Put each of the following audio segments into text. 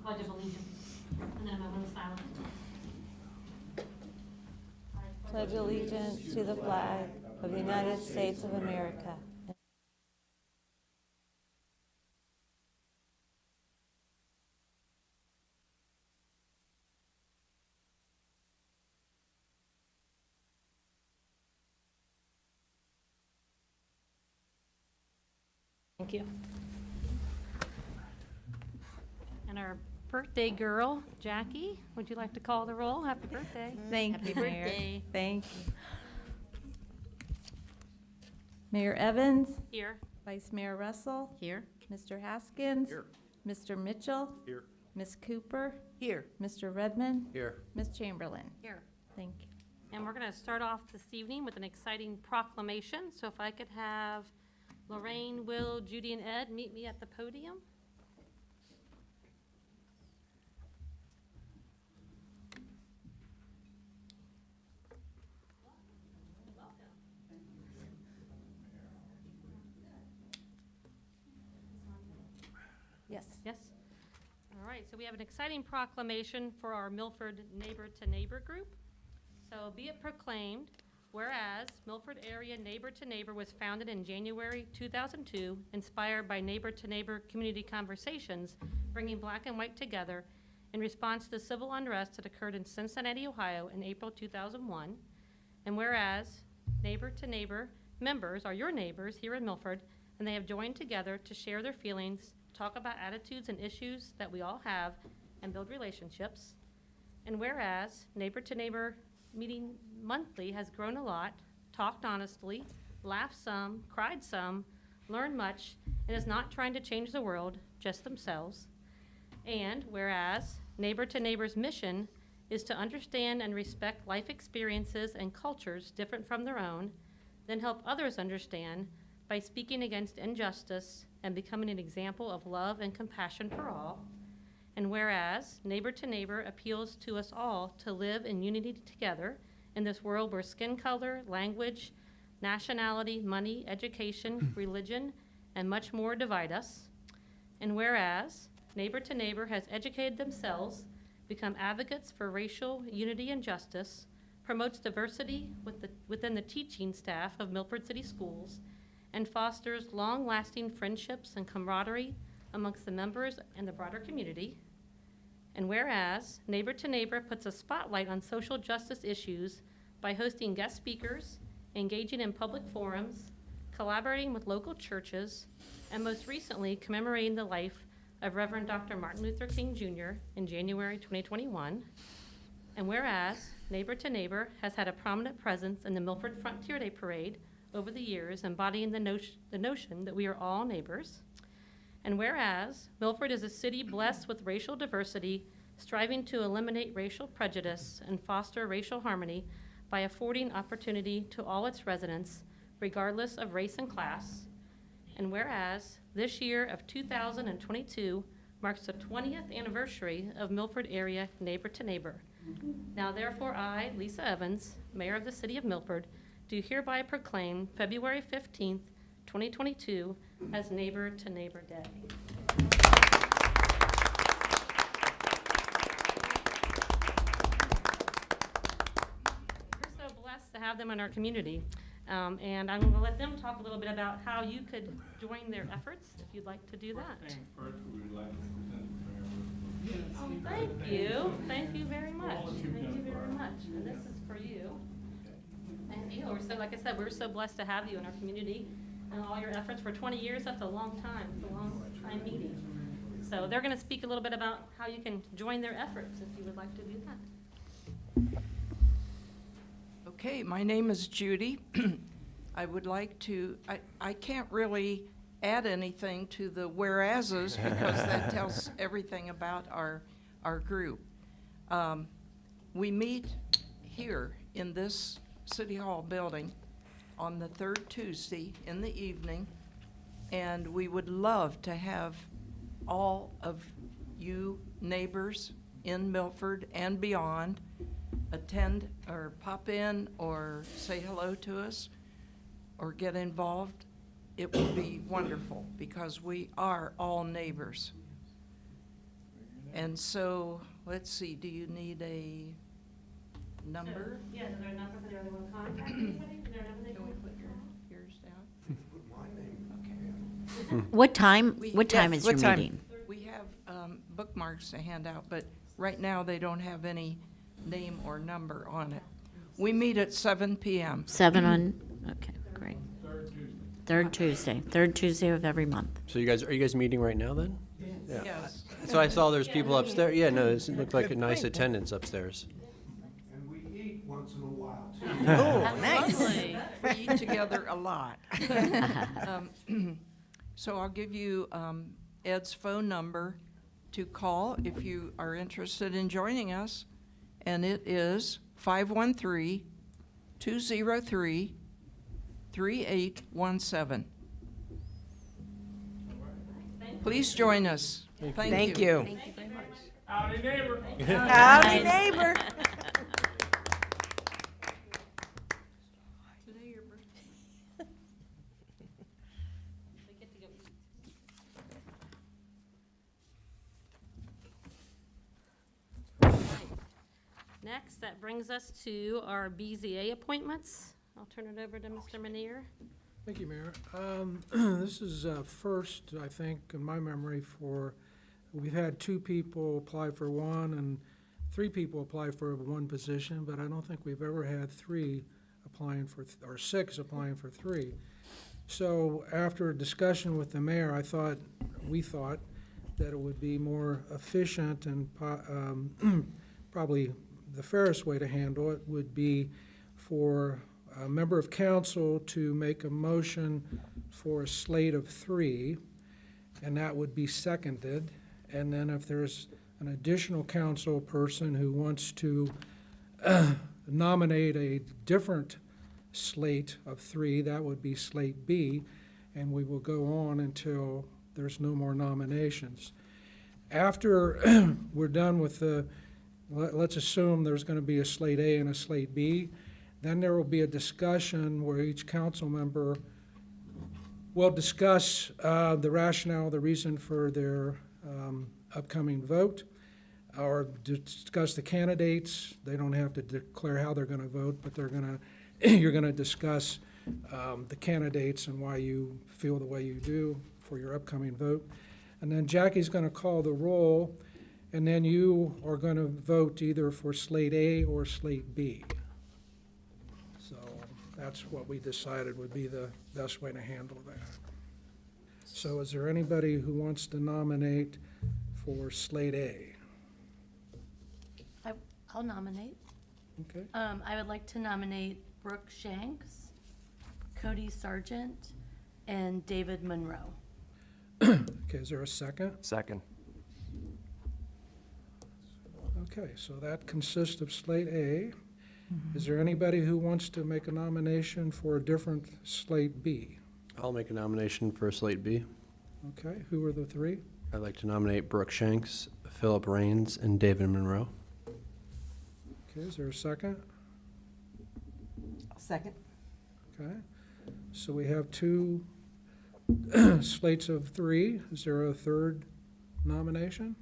Pledge of Allegiance. And then a moment of silence. Pledge allegiance to the flag of the United States of America. Thank you. And our birthday girl, Jackie, would you like to call the roll? Happy birthday. Thank you, Mayor. Birthday. Thank you. Mayor Evans, Here. Vice Mayor Russell, Here. Mr. Haskins, Here. Mr. Mitchell, Here. Ms. Cooper, Here. Mr. Redmond, Here. Ms. Chamberlain. Here. Thank you. And we're going to start off this evening with an exciting proclamation. So if I could have Lorraine, Will, Judy, and Ed meet me at the podium. Yes. Yes? All right, so we have an exciting proclamation for our Milford Neighbor to Neighbor group. So be it proclaimed, whereas Milford Area Neighbor to Neighbor was founded in January 2002, inspired by neighbor to neighbor community conversations, bringing black and white together in response to the civil unrest that occurred in Cincinnati, Ohio in April 2001. And whereas Neighbor to Neighbor members are your neighbors here in Milford, and they have joined together to share their feelings, talk about attitudes and issues that we all have, and build relationships. And whereas Neighbor to Neighbor meeting monthly has grown a lot, talked honestly, laughed some, cried some, learned much, and is not trying to change the world, just themselves. And whereas Neighbor to Neighbor's mission is to understand and respect life experiences and cultures different from their own, then help others understand by speaking against injustice and becoming an example of love and compassion for all. And whereas Neighbor to Neighbor appeals to us all to live in unity together in this world where skin color, language, nationality, money, education, religion, and much more divide us. And whereas Neighbor to Neighbor has educated themselves, become advocates for racial unity and justice, promotes diversity within the teaching staff of Milford City Schools, and fosters long-lasting friendships and camaraderie amongst the members and the broader community. And whereas Neighbor to Neighbor puts a spotlight on social justice issues by hosting guest speakers, engaging in public forums, collaborating with local churches, and most recently commemorating the life of Reverend Dr. Martin Luther King Jr. in January 2021. And whereas Neighbor to Neighbor has had a prominent presence in the Milford Frontier Day Parade over the years, embodying the notion that we are all neighbors. And whereas Milford is a city blessed with racial diversity, striving to eliminate racial prejudice and foster racial harmony by affording opportunity to all its residents, regardless of race and class. And whereas this year of 2022 marks the 20th anniversary of Milford Area Neighbor to Neighbor. Now therefore I, Lisa Evans, Mayor of the City of Milford, do hereby proclaim February 15th, 2022 as Neighbor to Neighbor Day. We're so blessed to have them in our community. And I'm going to let them talk a little bit about how you could join their efforts if you'd like to do that. First things first, we would like to present the mayor. Oh, thank you. Thank you very much. Thank you very much. And this is for you. Thank you. We're so, like I said, we're so blessed to have you in our community and all your efforts for 20 years. That's a long time. It's a long time meeting. So they're going to speak a little bit about how you can join their efforts if you would like to do that. Okay, my name is Judy. I would like to, I can't really add anything to the whereases because that tells everything about our group. We meet here in this City Hall building on the third Tuesday in the evening, and we would love to have all of you neighbors in Milford and beyond attend or pop in or say hello to us or get involved. It would be wonderful because we are all neighbors. And so, let's see, do you need a number? Yeah, is there a number for the other one contact anybody? Is there a number they Can we can put yours down? Okay. What time, We- what time Yes, is your what time? meeting? We have bookmarks to hand out, but right now they don't have any name or number on it. We meet at 7 p.m. 7 on, okay, great. Third Tuesday of every month. So are you guys meeting right now then? Yeah. Yes. So I saw there's people upstairs. Yeah, no, it looked like a nice attendance upstairs. And we eat once in a while, too. Oh, nice. We eat together a lot. So I'll give you Ed's phone number to call if you are interested in joining us, and it is 513-203-3817. Please join us. Thank you. Howdy, neighbor. Howdy, neighbor. Today your birthday. They get to go eat. Next, that brings us to our BZA appointments. I'll turn it over to Mr. Manier. Thank you, Mayor. This is first, I think, in my memory we've had 2 people apply for one and 3 people apply for one position, but I don't think we've ever had 3 applying for, or 6 applying for 3. So after a discussion with the mayor, we thought that it would be more efficient and probably the fairest way to handle it would be for a member of council to make a motion for a slate of 3, and that would be seconded. And then if there's an additional council person who wants to nominate a different slate of 3, that would be slate B, and we will go on until there's no more nominations. After we're done with let's assume there's going to be a slate A and a slate B, then there will be a discussion where each council member will discuss the rationale, the reason for their upcoming vote, or discuss the candidates. They don't have to declare how they're going to vote, but you're going to discuss the candidates and why you feel the way you do for your upcoming vote. And then Jackie's going to call the roll, and then you are going to vote either for slate A or slate B. So that's what we decided would be the best way to handle that. So is there anybody who wants to nominate for slate A? I'll nominate. Okay, I would like to nominate Brooke Shanks, Cody Sargent, and David Monroe. okay, is there a second? Second. Okay, so that consists of slate A. Is there anybody who wants to make a nomination for a different slate B? I'll make a nomination for slate B. Okay, who are the 3? I'd like to nominate Brooke Shanks, Philip Raines, and David Monroe. Okay, is there a second? Second. Okay, so we have 2 slates of 3. Is there a third nomination?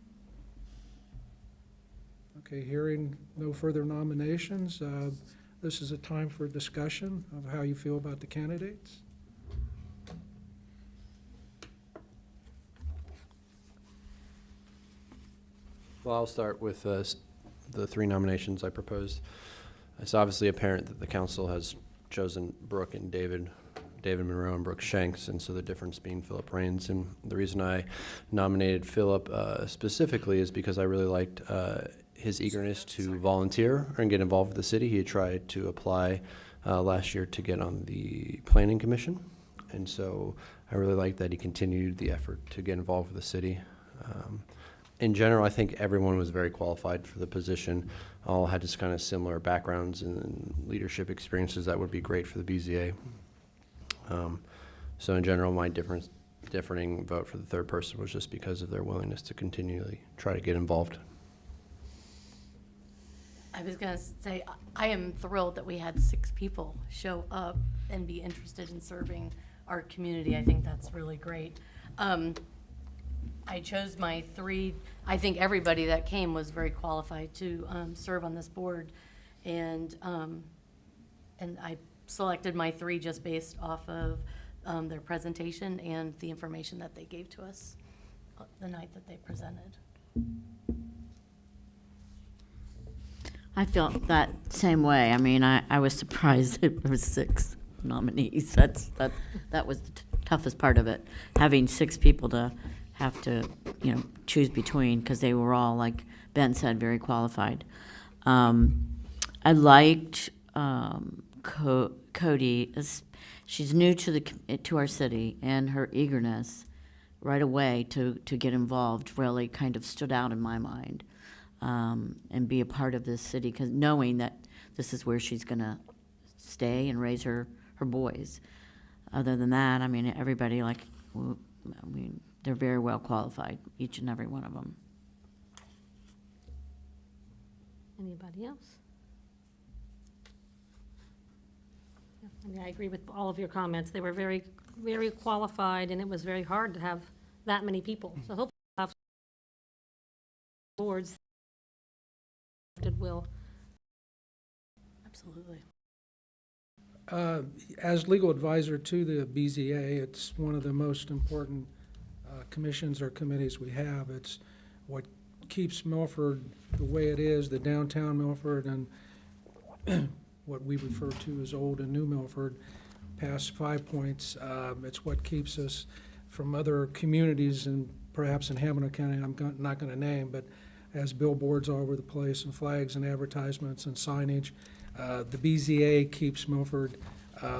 Okay, hearing no further nominations, this is a time for discussion of how you feel about the candidates. Well, I'll start with the 3 nominations I proposed. It's obviously apparent that the council has chosen Brooke and David Monroe and Brooke Shanks, and so the difference being Philip Raines. And the reason I nominated Philip specifically is because I really liked his eagerness to volunteer and get involved with the city. He had tried to apply last year to get on the planning commission, and so I really liked that he continued the effort to get involved with the city. In general, I think everyone was very qualified for the position. All had just kind of similar backgrounds and leadership experiences that would be great for the BZA. So in general, my differing vote for the third person was just because of their willingness to continually try to get involved. I was going to say, I am thrilled that we had 6 people show up and be interested in serving our community. I think that's really great. I chose my three, I think everybody that came was very qualified to serve on this board. And I selected my three just based off of their presentation and the information that they gave to us the night that they presented. I felt that same way. I mean, I was surprised there was 6 nominees. That was the toughest part of it, having 6 people to have to, choose between, because they were all, like Ben said, very qualified. I liked Cody. She's new to our city, and her eagerness right away to get involved really kind of stood out in my mind, and be a part of this city, because knowing that this is where she's going to stay and raise her boys. Other than that, I mean, everybody, they're very well qualified, each and every one of them. Anybody else? Yeah, I mean, I agree with all of your comments. They were very, very qualified, and it was very hard to have that many people. So hopefully we'll have boards that will. Absolutely. As legal advisor to the BZA, it's one of the most important commissions or committees we have. It's what keeps Milford the way it is, the downtown Milford, and what we refer to as old and new Milford, past 5 Points. It's what keeps us from other communities, and perhaps in Hamilton County, not going to name, but as billboards all over the place and flags and advertisements and signage. The BZA keeps Milford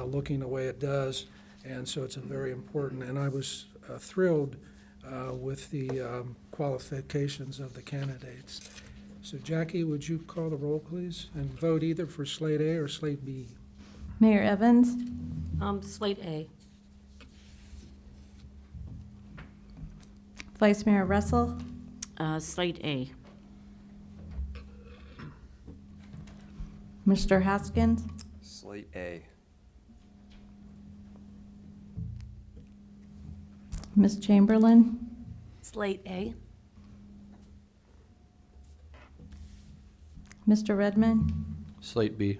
looking the way it does, and so it's a very important, and I was thrilled with the qualifications of the candidates. So Jackie, would you call the roll, please, and vote either for slate A or slate B? Mayor Evans, Slate A. Vice Mayor Russell, Slate A. Mr. Haskins, Slate A. Ms. Chamberlain, Slate A. Mr. Redmond, Slate B.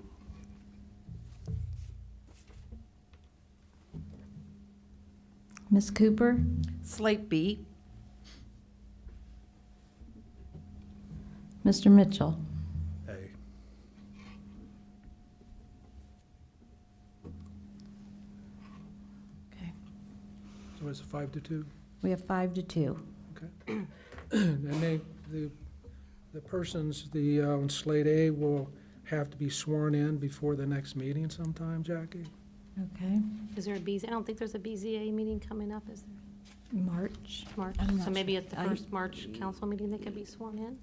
Ms. Cooper, Slate B. Mr. Mitchell. A. Okay. So it's a 5-2? We have 5-2. Okay. And the persons, on slate A will have to be sworn in before the next meeting sometime, Jackie? Okay, Is there a BZ? I don't think there's a BZA meeting coming up, is there? March. March? I'm So not maybe sure. at the first March council meeting, they could be sworn in?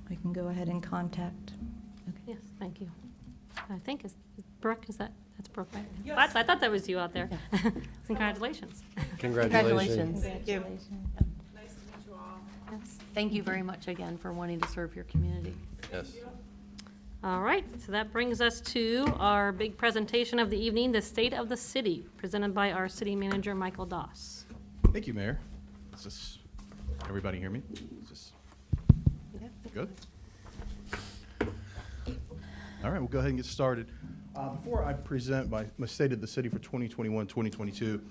I can go ahead and contact. Yes, thank you. I think is Brooke, that's Brooke, right? I thought that was you out there. Congratulations. Congratulations. Congratulations. Yes. Thank you very much again for wanting to serve your community. Yes. All right, so that brings us to our big presentation of the evening, the State of the City, presented by our city manager, Michael Doss. Thank you, Mayor. Is this, everybody hear me? Is this good? All right, we'll go ahead and get started. Before I present my State of the City for 2021-2022,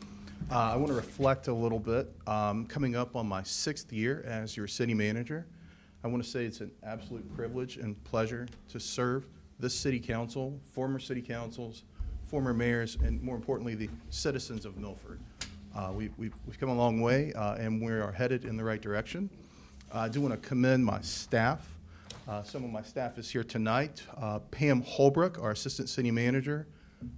I want to reflect a little bit. Coming up on my 6th year as your city manager, I want to say it's an absolute privilege and pleasure to serve this city council, former city councils, former mayors, and more importantly, the citizens of Milford. We've come a long way, and we are headed in the right direction. I do want to commend my staff. Some of my staff is here tonight. Pam Holbrook, our Assistant City Manager,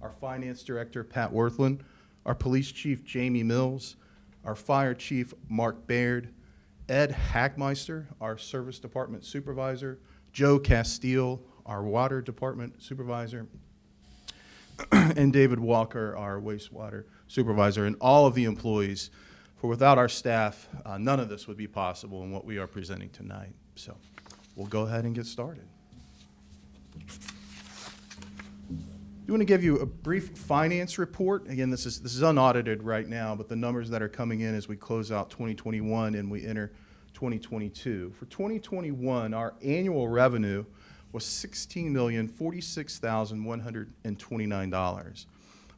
our Finance Director, Pat Worthland, our Police Chief, Jamie Mills, our Fire Chief, Mark Baird, Ed Hackmeister, our Service Department Supervisor, Joe Castile, our Water Department Supervisor, and David Walker, our Wastewater Supervisor, and all of the employees. For without our staff, none of this would be possible in what we are presenting tonight. So we'll go ahead and get started. I want to give you a brief finance report. Again, this is unaudited right now, but the numbers that are coming in as we close out 2021 and we enter 2022. For 2021, our annual revenue was $16,046,129.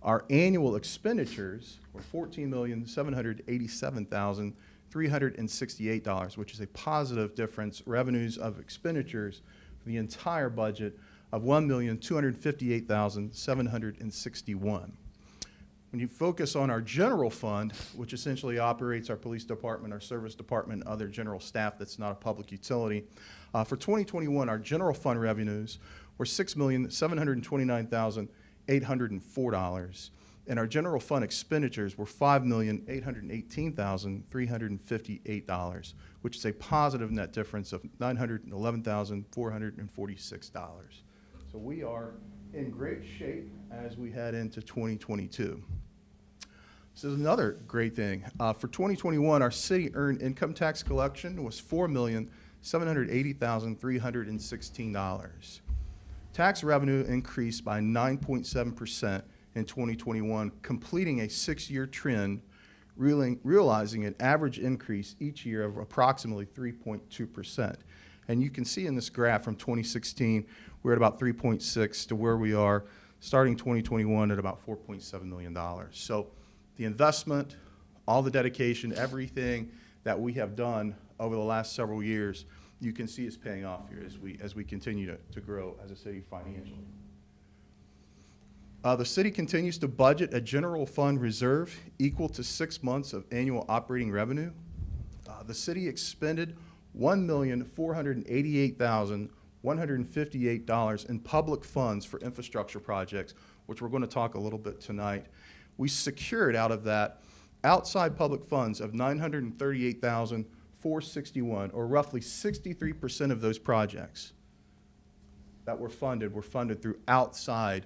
Our annual expenditures were $14,787,368, which is a positive difference, revenues of expenditures for the entire budget of $1,258,761. When you focus on our general fund, which essentially operates our police department, our service department, and other general staff that's not a public utility, for 2021, our general fund revenues were $6,729,804, and our general fund expenditures were $5,818,358, which is a positive net difference of $911,446. So we are in great shape as we head into 2022. This is another great thing. For 2021, our city earned income tax collection was $4,780,316. Tax revenue increased by 9.7% in 2021, completing a 6-year trend, realizing an average increase each year of approximately 3.2%. And you can see in this graph from 2016, we're at about 3.6 to where we are starting 2021 at about $4.7 million. So the investment, all the dedication, everything that we have done over the last several years, you can see is paying off here as we continue to grow as a city financially. The city continues to budget a general fund reserve equal to 6 months of annual operating revenue. The city expended $1,488,158 in public funds for infrastructure projects, which we're going to talk a little bit tonight. We secured out of that outside public funds of $938,461, or roughly 63% of those projects that were funded through outside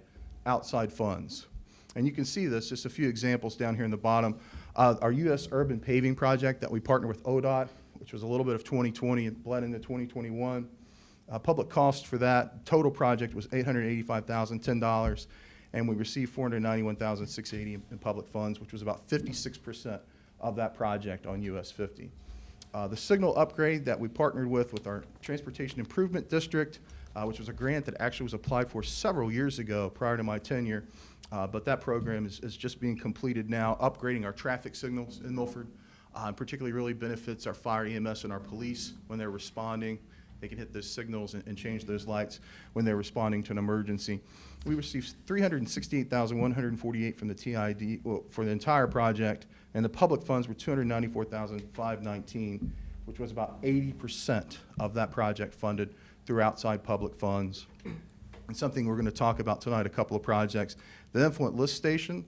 funds. And you can see this, just a few examples down here in the bottom. Our U.S. urban paving project that we partnered with ODOT, which was a little bit of 2020 and bled into 2021. Public cost for that total project was $885,010, and we received $491,680 in public funds, which was about 56% of that project on US 50. The signal upgrade that we partnered with our Transportation Improvement District, which was a grant that actually was applied for several years ago prior to my tenure, but that program is just being completed now, upgrading our traffic signals in Milford. Particularly really benefits our fire EMS and our police when they're responding. They can hit those signals and change those lights when they're responding to an emergency. We received $368,148 from the TID for the entire project, and the public funds were $294,519, which was about 80% of that project funded through outside public funds. And something we're going to talk about tonight, a couple of projects. The influent list station,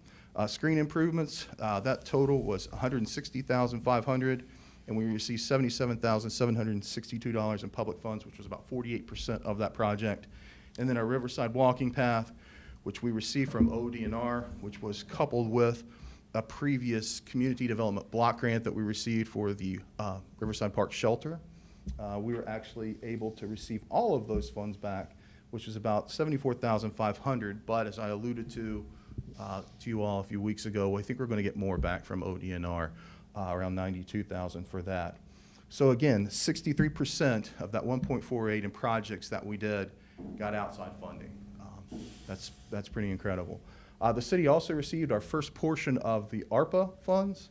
screen improvements, that total was $160,500, and we received $77,762 in public funds, which was about 48% of that project. And then our Riverside walking path, which we received from ODNR, which was coupled with a previous community development block grant that we received for the Riverside Park shelter. We were actually able to receive all of those funds back, which was about $74,500, but as I alluded to you all a few weeks ago, I think we're going to get more back from ODNR, around $92,000 for that. So again, 63% of that 1.48 in projects that we did got outside funding. That's pretty incredible. The city also received our first portion of the ARPA funds,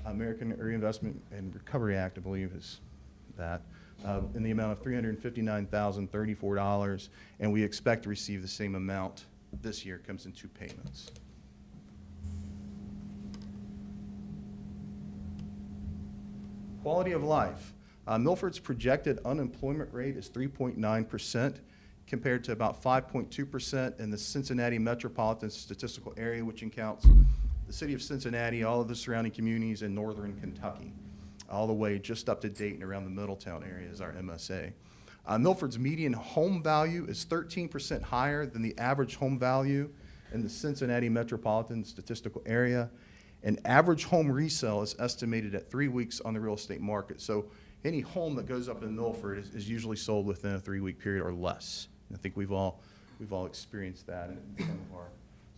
American Reinvestment and Recovery Act, I believe is that, in the amount of $359,034, and we expect to receive the same amount this year. It comes in 2 payments. Quality of life. Milford's projected unemployment rate is 3.9%, compared to about 5.2% in the Cincinnati metropolitan statistical area, which counts the city of Cincinnati, all of the surrounding communities in northern Kentucky, all the way just up to Dayton around the Middletown area is our MSA. Milford's median home value is 13% higher than the average home value in the Cincinnati metropolitan statistical area. And average home resale is estimated at 3 weeks on the real estate market. So any home that goes up in Milford is usually sold within a 3-week period or less. I think we've all we've all experienced that in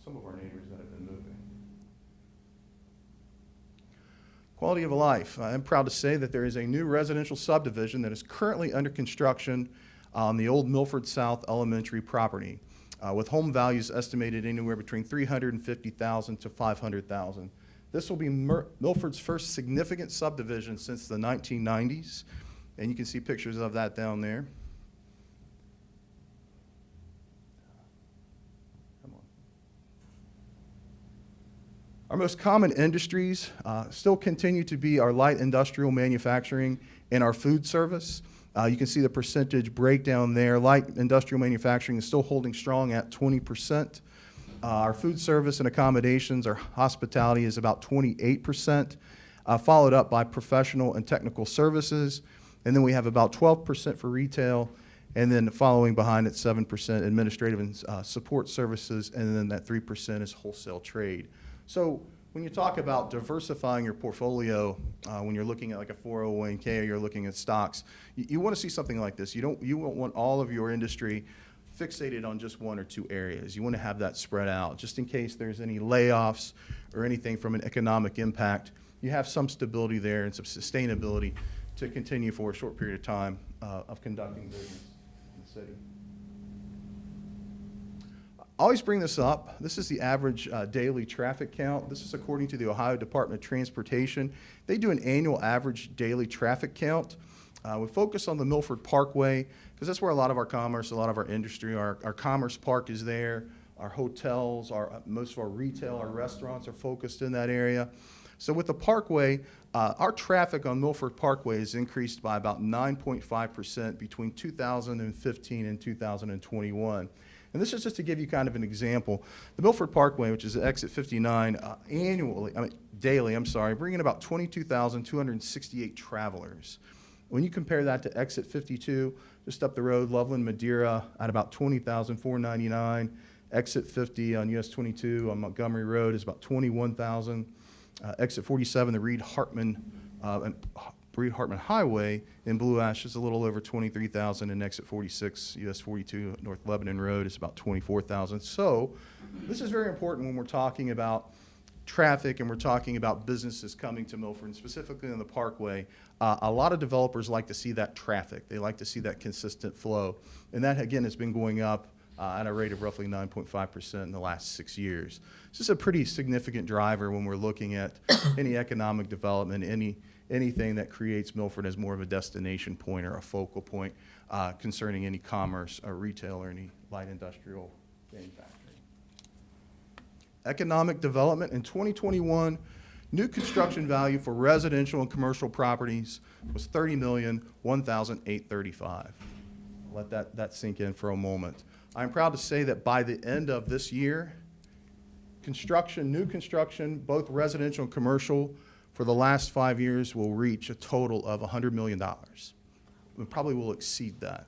some of our neighbors that have been moving. Quality of life. I'm proud to say that there is a new residential subdivision that is currently under construction on the old Milford South Elementary property, with home values estimated anywhere between $350,000 to $500,000. This will be Milford's first significant subdivision since the 1990s, and you can see pictures of that down there. Come on. Our most common industries still continue to be our light industrial manufacturing and our food service. You can see the percentage breakdown there. Light industrial manufacturing is still holding strong at 20%. Our food service and accommodations, our hospitality is about 28%, followed up by professional and technical services. And then we have about 12% for retail, and then following behind at 7% administrative and support services, and then that 3% is wholesale trade. So when you talk about diversifying your portfolio, when you're looking at like a 401k or you're looking at stocks, you want to see something like this. You won't want all of your industry fixated on just one or two areas. You want to have that spread out, just in case there's any layoffs or anything from an economic impact. You have some stability there and some sustainability to continue for a short period of time of conducting business in the city. I always bring this up. This is the average daily traffic count. This is according to the Ohio Department of Transportation. They do an annual average daily traffic count. We focus on the Milford Parkway because that's where a lot of our commerce, a lot of our industry, our commerce park is there. Our hotels, most of our retail, our restaurants are focused in that area. So with the Parkway, our traffic on Milford Parkway has increased by about 9.5% between 2015 and 2021. And this is just to give you kind of an example. The Milford Parkway, which is exit 59, daily, bringing about 22,268 travelers. When you compare that to exit 52, just up the road, Loveland, Madeira, at about 20,499. Exit 50 on US 22 on Montgomery Road is about 21,000. Exit 47, the Reed-Hartman Highway in Blue Ash is a little over 23,000, and exit 46, US 42, North Lebanon Road is about 24,000. So this is very important when we're talking about traffic and we're talking about businesses coming to Milford, and specifically on the Parkway. A lot of developers like to see that traffic. They like to see that consistent flow. And that, again, has been going up at a rate of roughly 9.5% in the last 6 years. This is a pretty significant driver when we're looking at any economic development, anything that creates Milford as more of a destination point or a focal point concerning any commerce or retail or any light industrial manufacturing. Economic development in 2021, new construction value for residential and commercial properties was $30,001,835. Let that sink in for a moment. I'm proud to say that by the end of this year, new construction, both residential and commercial, for the last 5 years will reach a total of $100 million. We probably will exceed that.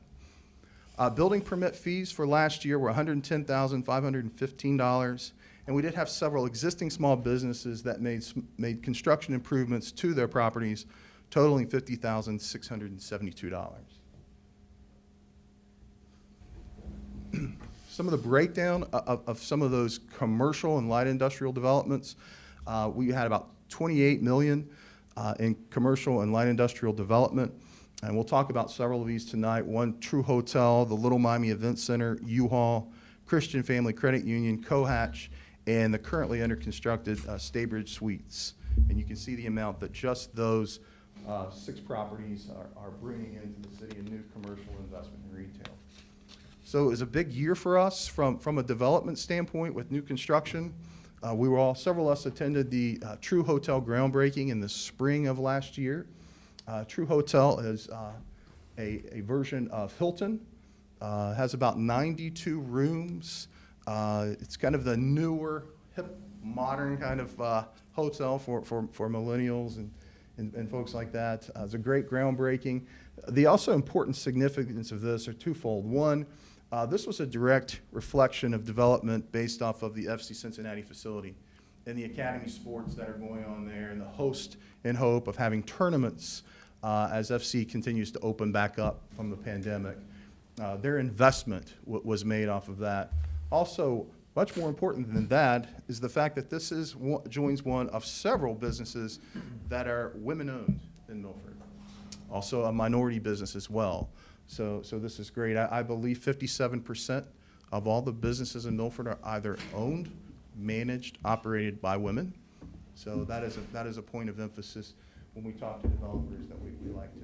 Building permit fees for last year were $110,515, and we did have several existing small businesses that made construction improvements to their properties, totaling $50,672. Some of the breakdown of some of those commercial and light industrial developments, we had about $28 million in commercial and light industrial development, and we'll talk about several of these tonight. One, True Hotel, the Little Miami Event Center, U-Haul, Christian Family Credit Union, Cohatch, and the currently under constructed Staybridge Suites. And you can see the amount that just those 6 properties are bringing into the city in new commercial investment and retail. So it was a big year for us from a development standpoint with new construction. Several of us attended the True Hotel groundbreaking in the spring of last year. True Hotel is a version of Hilton. Has about 92 rooms. It's kind of the newer, hip, modern kind of hotel for millennials and folks like that. It's a great groundbreaking. The also important significance of this are twofold. One, this was a direct reflection of development based off of the FC Cincinnati facility and the academy sports that are going on there and the host and hope of having tournaments as FC continues to open back up from the pandemic. Their investment was made off of that. Also, much more important than that is the fact that this is joins one of several businesses that are women-owned in Milford. Also a minority business as well. So this is great. I believe 57% of all the businesses in Milford are either owned, managed, operated by women. So that is a point of emphasis when we talk to developers that we like to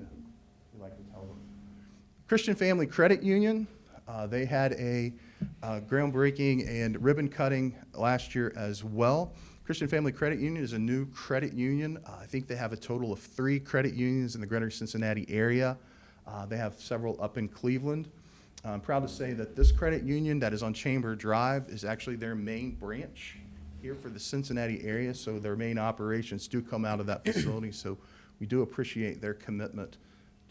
tell them. Christian Family Credit Union, they had a groundbreaking and ribbon cutting last year as well. Christian Family Credit Union is a new credit union. I think they have a total of 3 credit unions in the greater Cincinnati area. They have several up in Cleveland. I'm proud to say that this credit union that is on Chamber Drive is actually their main branch here for the Cincinnati area, so their main operations do come out of that facility, so we do appreciate their commitment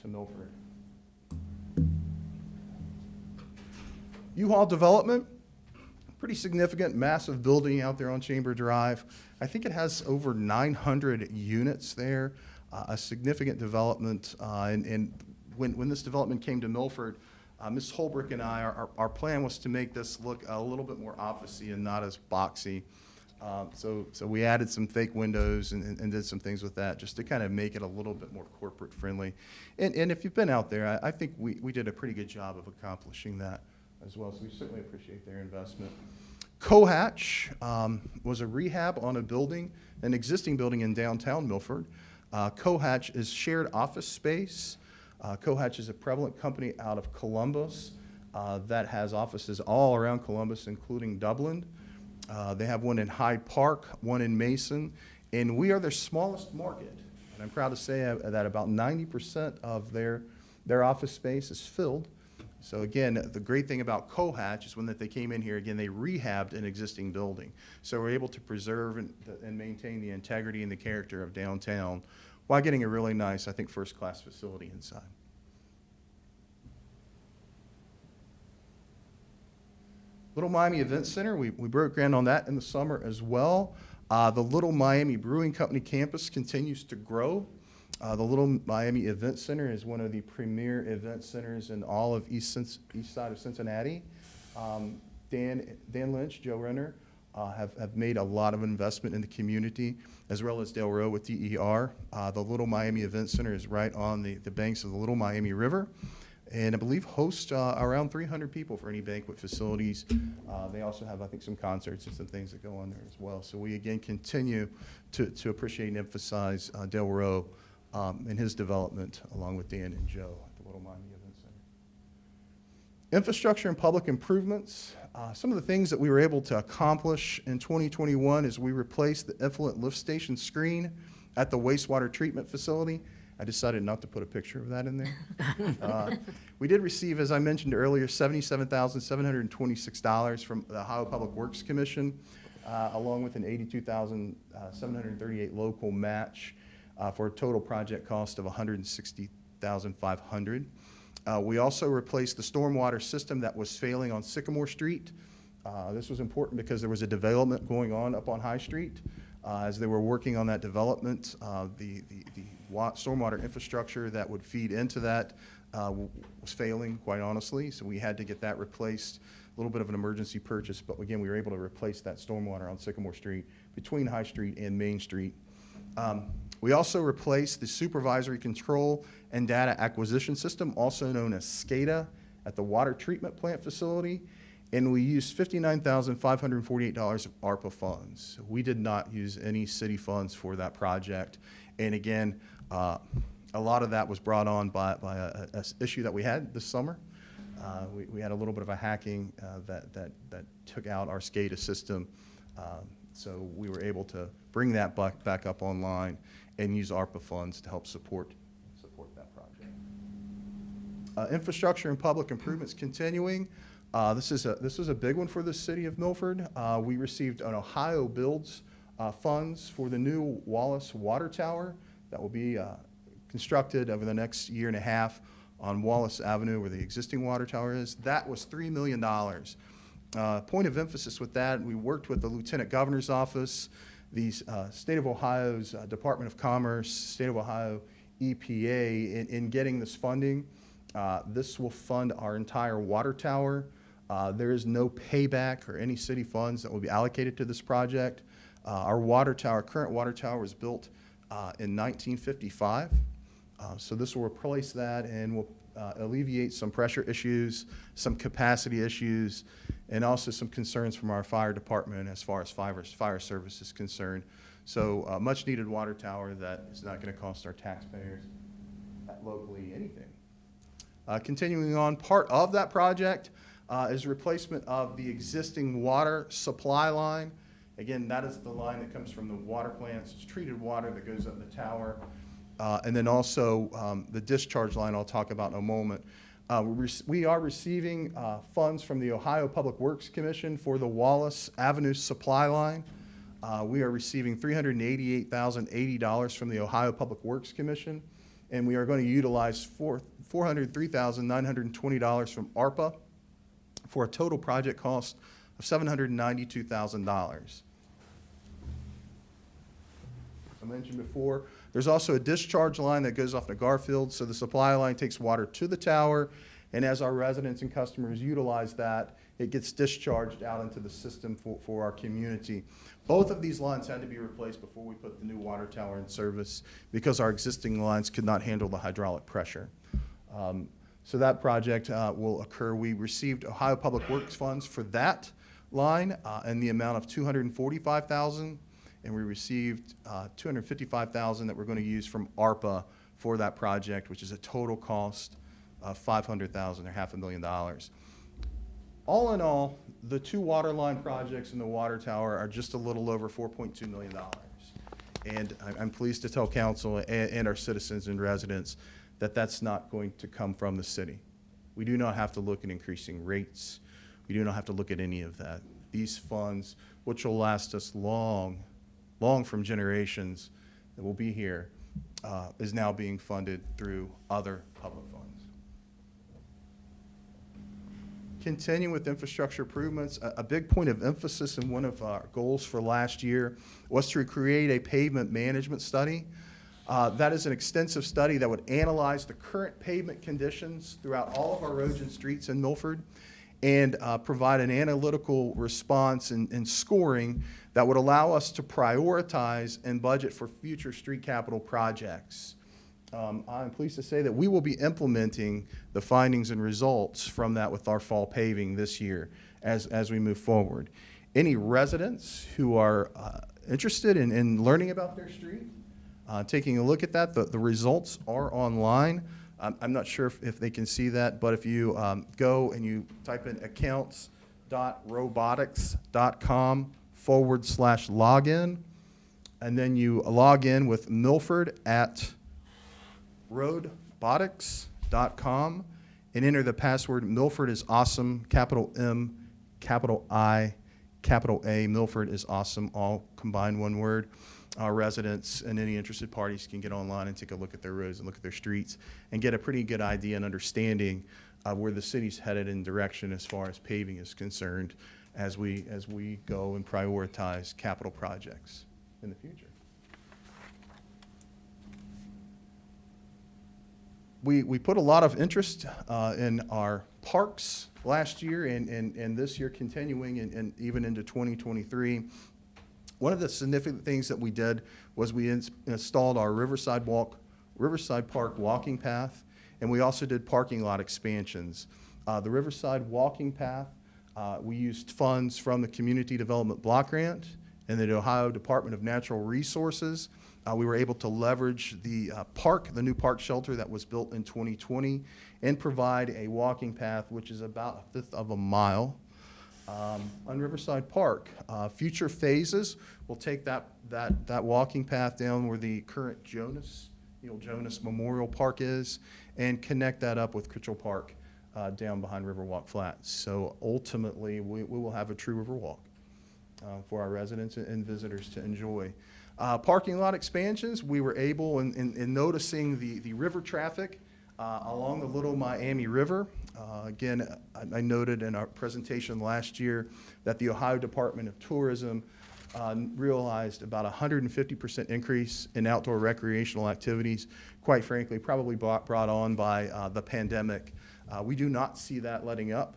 to Milford. U-Haul Development, pretty significant, massive building out there on Chamber Drive. I think it has over 900 units there, a significant development. And when this development came to Milford, Ms. Holbrook and I, our plan was to make this look a little bit more office-y and not as boxy. So we added some fake windows and did some things with that just to kind of make it a little bit more corporate friendly. And if you've been out there, I think we did a pretty good job of accomplishing that as well, so we certainly appreciate their investment. Cohatch was a rehab on a building, an existing building in downtown Milford. Cohatch is shared office space. Cohatch is a prevalent company out of Columbus that has offices all around Columbus, including Dublin. They have one in Hyde Park, one in Mason, and we are their smallest market. And I'm proud to say that about 90% of their office space is filled. So again, the great thing about Cohatch is when they came in here, again, they rehabbed an existing building. So we're able to preserve and maintain the integrity and the character of downtown while getting a really nice, I think, first-class facility inside. Little Miami Event Center, we broke ground on that in the summer as well. The Little Miami Brewing Company campus continues to grow. The Little Miami Event Center is one of the premier event centers in all of east side of Cincinnati. Dan Lynch, Joe Renner, have made a lot of investment in the community, as well as Dale Rowe with DER. The Little Miami Event Center is right on the banks of the Little Miami River, and I believe hosts around 300 people for any banquet facilities. They also have, I think, some concerts and some things that go on there as well. So we, again, continue to appreciate and emphasize Dale Rowe and his development, along with Dan and Joe at the Little Miami Event Center. Infrastructure and public improvements. Some of the things that we were able to accomplish in 2021 is we replaced the effluent lift station screen at the wastewater treatment facility. I decided not to put a picture of that in there. We did receive, as I mentioned earlier, $77,726 from the Ohio Public Works Commission, along with an $82,738 local match. For a total project cost of $160,500. We also replaced the stormwater system that was failing on Sycamore Street. This was important because there was a development going on up on High Street. As they were working on that development, the stormwater infrastructure that would feed into that was failing, quite honestly, so we had to get that replaced. A little bit of an emergency purchase, but again, we were able to replace that stormwater on Sycamore Street between High Street and Main Street. We also replaced the supervisory control and data acquisition system, also known as SCADA, at the water treatment plant facility, and we used $59,548 of ARPA funds. We did not use any city funds for that project, and again, a lot of that was brought on by a issue that we had this summer. We had a little bit of a hacking that took out our SCADA system, so we were able to bring that back up online and use ARPA funds to help support that project. Infrastructure and public improvements continuing. This is a big one for the city of Milford. We received an Ohio Builds funds for the new Wallace water tower that will be constructed over the next year and a half on Wallace Avenue where the existing water tower is. That was $3 million. Point of emphasis with that, we worked with the Lieutenant Governor's Office, the State of Ohio's Department of Commerce, State of Ohio EPA in getting this funding. This will fund our entire water tower. There is no payback or any city funds that will be allocated to this project. Our water tower, current water tower was built in 1955. So this will replace that and will alleviate some pressure issues, some capacity issues, and also some concerns from our fire department as far as fire service is concerned. So a much needed water tower that is not going to cost our taxpayers locally anything. Continuing on, part of that project is replacement of the existing water supply line. Again, that is the line that comes from the water plants. It's treated water that goes up the tower. And then also the discharge line I'll talk about in a moment. We are receiving funds from the Ohio Public Works Commission for the Wallace Avenue supply line. We are receiving $388,080 from the Ohio Public Works Commission, and we are going to utilize $403,920 from ARPA for a total project cost of $792,000. I mentioned before, there's also a discharge line that goes off to Garfield, so the supply line takes water to the tower, and as our residents and customers utilize that, it gets discharged out into the system for our community. Both of these lines had to be replaced before we put the new water tower in service because our existing lines could not handle the hydraulic pressure. So that project will occur. We received Ohio Public Works funds for that line in the amount of $245,000, and we received $255,000 that we're going to use from ARPA for that project, which is a total cost of $500,000 or $500,000. All in all, the two water line projects in the water tower are just a little over $4.2 million. And I'm pleased to tell council and our citizens and residents that that's not going to come from the city. We do not have to look at increasing rates. We do not have to look at any of that. These funds, which will last us long from generations that will be here, is now being funded through other public funds. Continuing with infrastructure improvements, a big point of emphasis and one of our goals for last year was to create a pavement management study. That is an extensive study that would analyze the current pavement conditions throughout all of our roads and streets in Milford and provide an analytical response and scoring that would allow us to prioritize and budget for future street capital projects. I'm pleased to say that we will be implementing the findings and results from that with our fall paving this year as we move forward. Any residents who are interested in learning about their street, taking a look at that, the results are online. I'm not sure if they can see that, but if you go and you type in accounts.robotics.com/login, and then you log in with Milford at robotics.com and enter the password Milford is awesome, capital M, capital I, capital A. Milford is awesome, all combined one word. Our residents and any interested parties can get online and take a look at their roads and look at their streets and get a pretty good idea and understanding of where the city's headed in direction as far as paving is concerned as we go and prioritize capital projects in the future. We put a lot of interest in our parks last year and this year continuing and even into 2023. One of the significant things that we did was we installed our Riverside Park walking path, and we also did parking lot expansions. The Riverside walking path, we used funds from the Community Development Block Grant and the Ohio Department of Natural Resources. We were able to leverage the new park shelter that was built in 2020 and provide a walking path which is about 1/5 of a mile on Riverside Park. Future phases will take that walking path down where the current Jonas Memorial Park is and connect that up with Kitchell Park down behind Riverwalk Flats. So ultimately, we will have a true Riverwalk for our residents and visitors to enjoy. Parking lot expansions, we were able, in noticing the river traffic along the Little Miami River. Again, I noted in our presentation last year that the Ohio Department of Tourism realized about 150% increase in outdoor recreational activities, quite frankly, probably brought on by the pandemic. We do not see that letting up.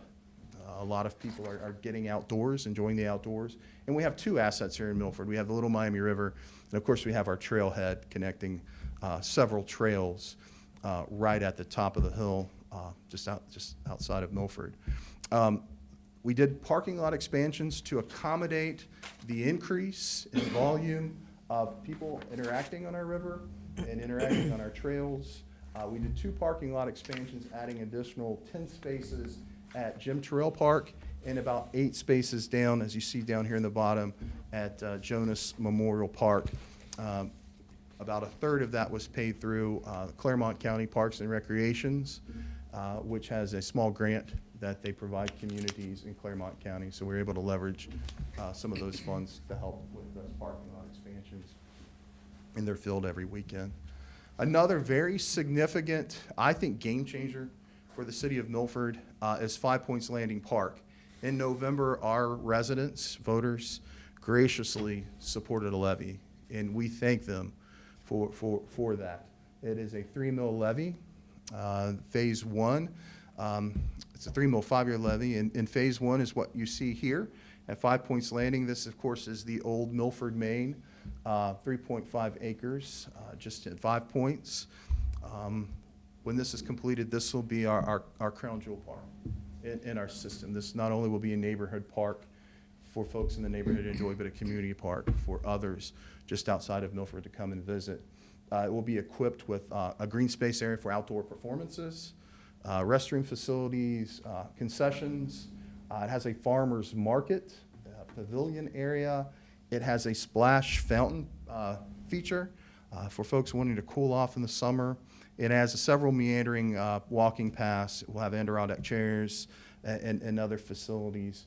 A lot of people are getting outdoors, enjoying the outdoors. And we have two assets here in Milford. We have the Little Miami River, and of course we have our trailhead connecting several trails right at the top of the hill, just outside of Milford. We did parking lot expansions to accommodate the increase in volume of people interacting on our river and interacting on our trails. We did 2 parking lot expansions, adding additional 10 spaces at Jim Terrell Park and about 8 spaces down, as you see down here in the bottom, at Jonas Memorial Park. About a third of that was paid through Clermont County Parks and Recreations, which has a small grant that they provide communities in Clermont County. So we're able to leverage some of those funds to help with those parking lot expansions. And they're filled every weekend. Another very significant, I think, game changer for the city of Milford is 5 Points Landing Park. In November, our residents, voters, graciously supported a levy, and we thank them for that. It is a $3 million levy. Phase 1, it's a $3 million 5-year levy, and phase 1 is what you see here at 5 Points Landing. This, of course, is the old Milford, Maine, 3.5 acres, just at 5 Points. When this is completed, this will be our crown jewel park in our system. This not only will be a neighborhood park for folks in the neighborhood to enjoy, but a community park for others just outside of Milford to come and visit. It will be equipped with a green space area for outdoor performances, restroom facilities, concessions. It has a farmer's market, pavilion area. It has a splash fountain feature for folks wanting to cool off in the summer. It has several meandering walking paths. It will have Adirondack chairs and other facilities.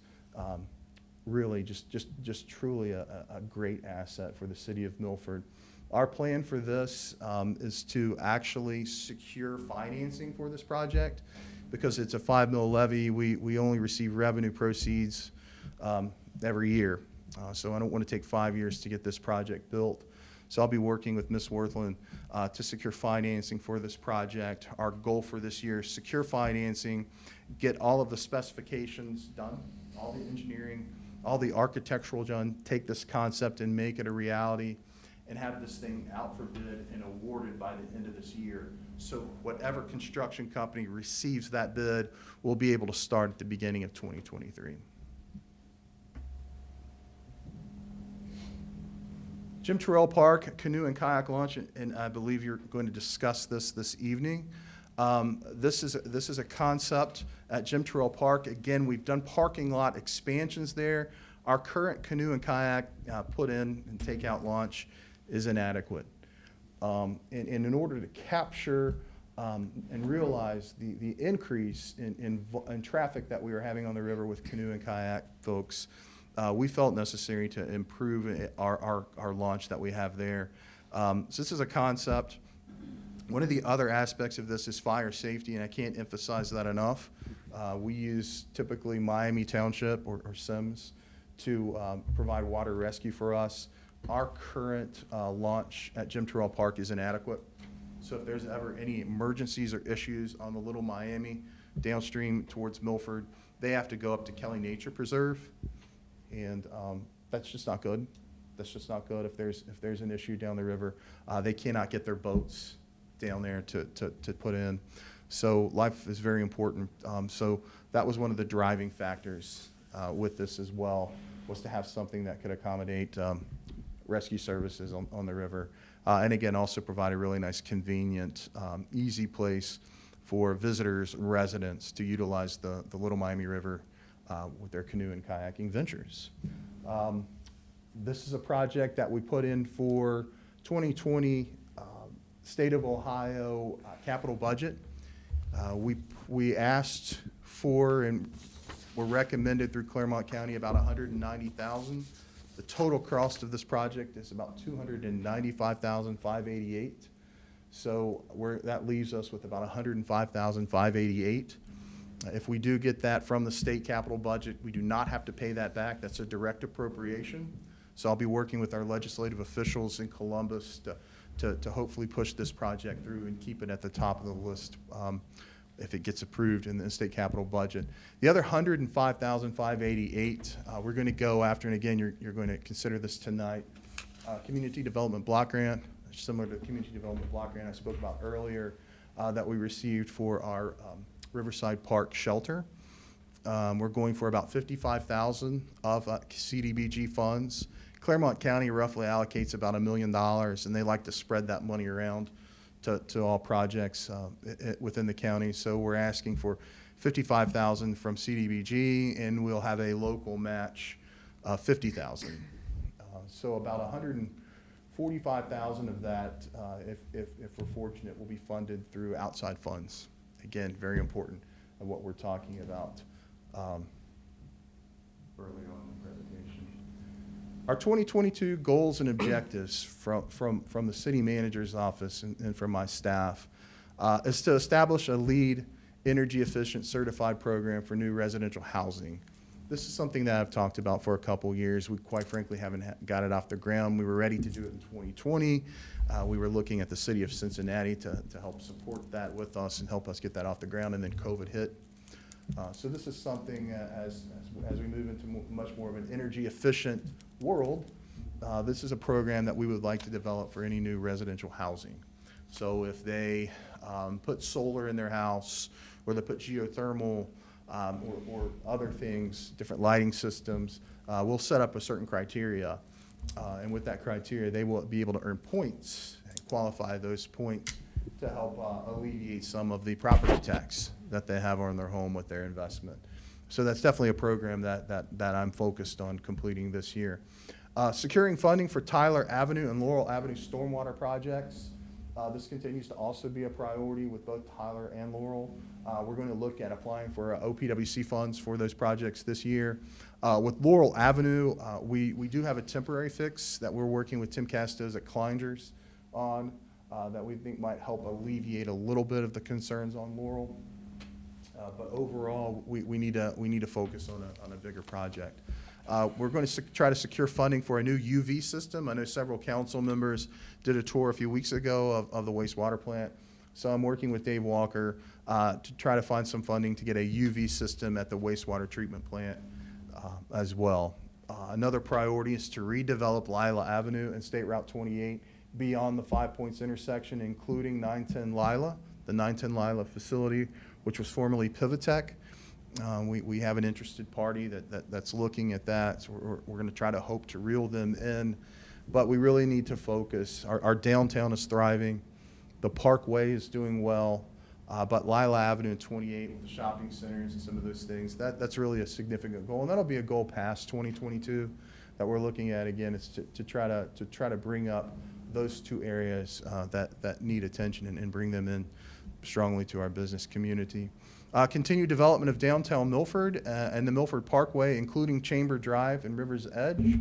Really, just truly a great asset for the city of Milford. Our plan for this is to actually secure financing for this project. Because it's a $5 million levy, we only receive revenue proceeds every year. So I don't want to take 5 years to get this project built. So I'll be working with Ms. Worthland to secure financing for this project. Our goal for this year is secure financing, get all of the specifications done, all the engineering, all the architectural done, take this concept and make it a reality, and have this thing out for bid and awarded by the end of this year. So whatever construction company receives that bid will be able to start at the beginning of 2023. Jim Terrell Park, canoe and kayak launch, and I believe you're going to discuss this evening. This is a concept at Jim Terrell Park. Again, we've done parking lot expansions there. Our current canoe and kayak put in and take out launch is inadequate. And in order to capture and realize the increase in traffic that we were having on the river with canoe and kayak folks, we felt necessary to improve our launch that we have there. So this is a concept. One of the other aspects of this is fire safety, and I can't emphasize that enough. We use typically Miami Township or Sims to provide water rescue for us. Our current launch at Jim Terrell Park is inadequate. So if there's ever any emergencies or issues on the Little Miami downstream towards Milford, they have to go up to Kelly Nature Preserve. And that's just not good. That's just not good. If there's an issue down the river, they cannot get their boats down there to put in. So life is very important. So that was one of the driving factors with this as well, was to have something that could accommodate rescue services on the river. And again, also provide a really nice, convenient, easy place for visitors and residents to utilize the Little Miami River with their canoe and kayaking ventures. This is a project that we put in for 2020 State of Ohio capital budget. We asked for and were recommended through Clermont County about $190,000. The total cost of this project is about $295,588. So that leaves us with about $105,588. If we do get that from the state capital budget, we do not have to pay that back. That's a direct appropriation. So I'll be working with our legislative officials in Columbus to hopefully push this project through and keep it at the top of the list if it gets approved in the state capital budget. The other 105,588, we're going to go after, and again, you're going to consider this tonight, community development block grant, similar to the community development block grant I spoke about earlier that we received for our Riverside Park shelter. We're going for about 55,000 of CDBG funds. Clermont County roughly allocates about $1 million, and they like to spread that money around to all projects within the county. So we're asking for 55,000 from CDBG, and we'll have a local match of 50,000. So about 145,000 of that, if we're fortunate, will be funded through outside funds. Again, very important of what we're talking about early on in the presentation. Our 2022 goals and objectives from the city manager's office and from my staff is to establish a LEED energy efficient certified program for new residential housing. This is something that I've talked about for a couple years. We quite frankly haven't got it off the ground. We were ready to do it in 2020. We were looking at the city of Cincinnati to help support that with us and help us get that off the ground, and then COVID hit. So this is something as we move into much more of an energy efficient world, this is a program that we would like to develop for any new residential housing. So if they put solar in their house, or they put geothermal or other things, different lighting systems, we'll set up a certain criteria. And with that criteria, they will be able to earn points and qualify those points to help alleviate some of the property tax that they have on their home with their investment. So that's definitely a program that I'm focused on completing this year. Securing funding for Tyler Avenue and Laurel Avenue stormwater projects. This continues to also be a priority with both Tyler and Laurel. We're going to look at applying for OPWC funds for those projects this year. With Laurel Avenue, we do have a temporary fix that we're working with Tim Castos at Kleinger's on that we think might help alleviate a little bit of the concerns on Laurel. But overall, we need to focus on a bigger project. We're going to try to secure funding for a new UV system. I know several council members did a tour a few weeks ago of the wastewater plant. So I'm working with Dave Walker to try to find some funding to get a UV system at the wastewater treatment plant as well. Another priority is to redevelop Lila Avenue and State Route 28 beyond the 5 Points intersection, including 910 Lila, the 910 Lila facility, which was formerly Pivotech. We have an interested party that's looking at that, so we're going to try to hope to reel them in. But we really need to focus. Our downtown is thriving. The Parkway is doing well. But Lila Avenue and 28 with the shopping centers and some of those things, that's really a significant goal. And that'll be a goal past 2022 that we're looking at. Again, it's to try to bring up those two areas that need attention and bring them in strongly to our business community. Continued development of downtown Milford and the Milford Parkway, including Chamber Drive and River's Edge.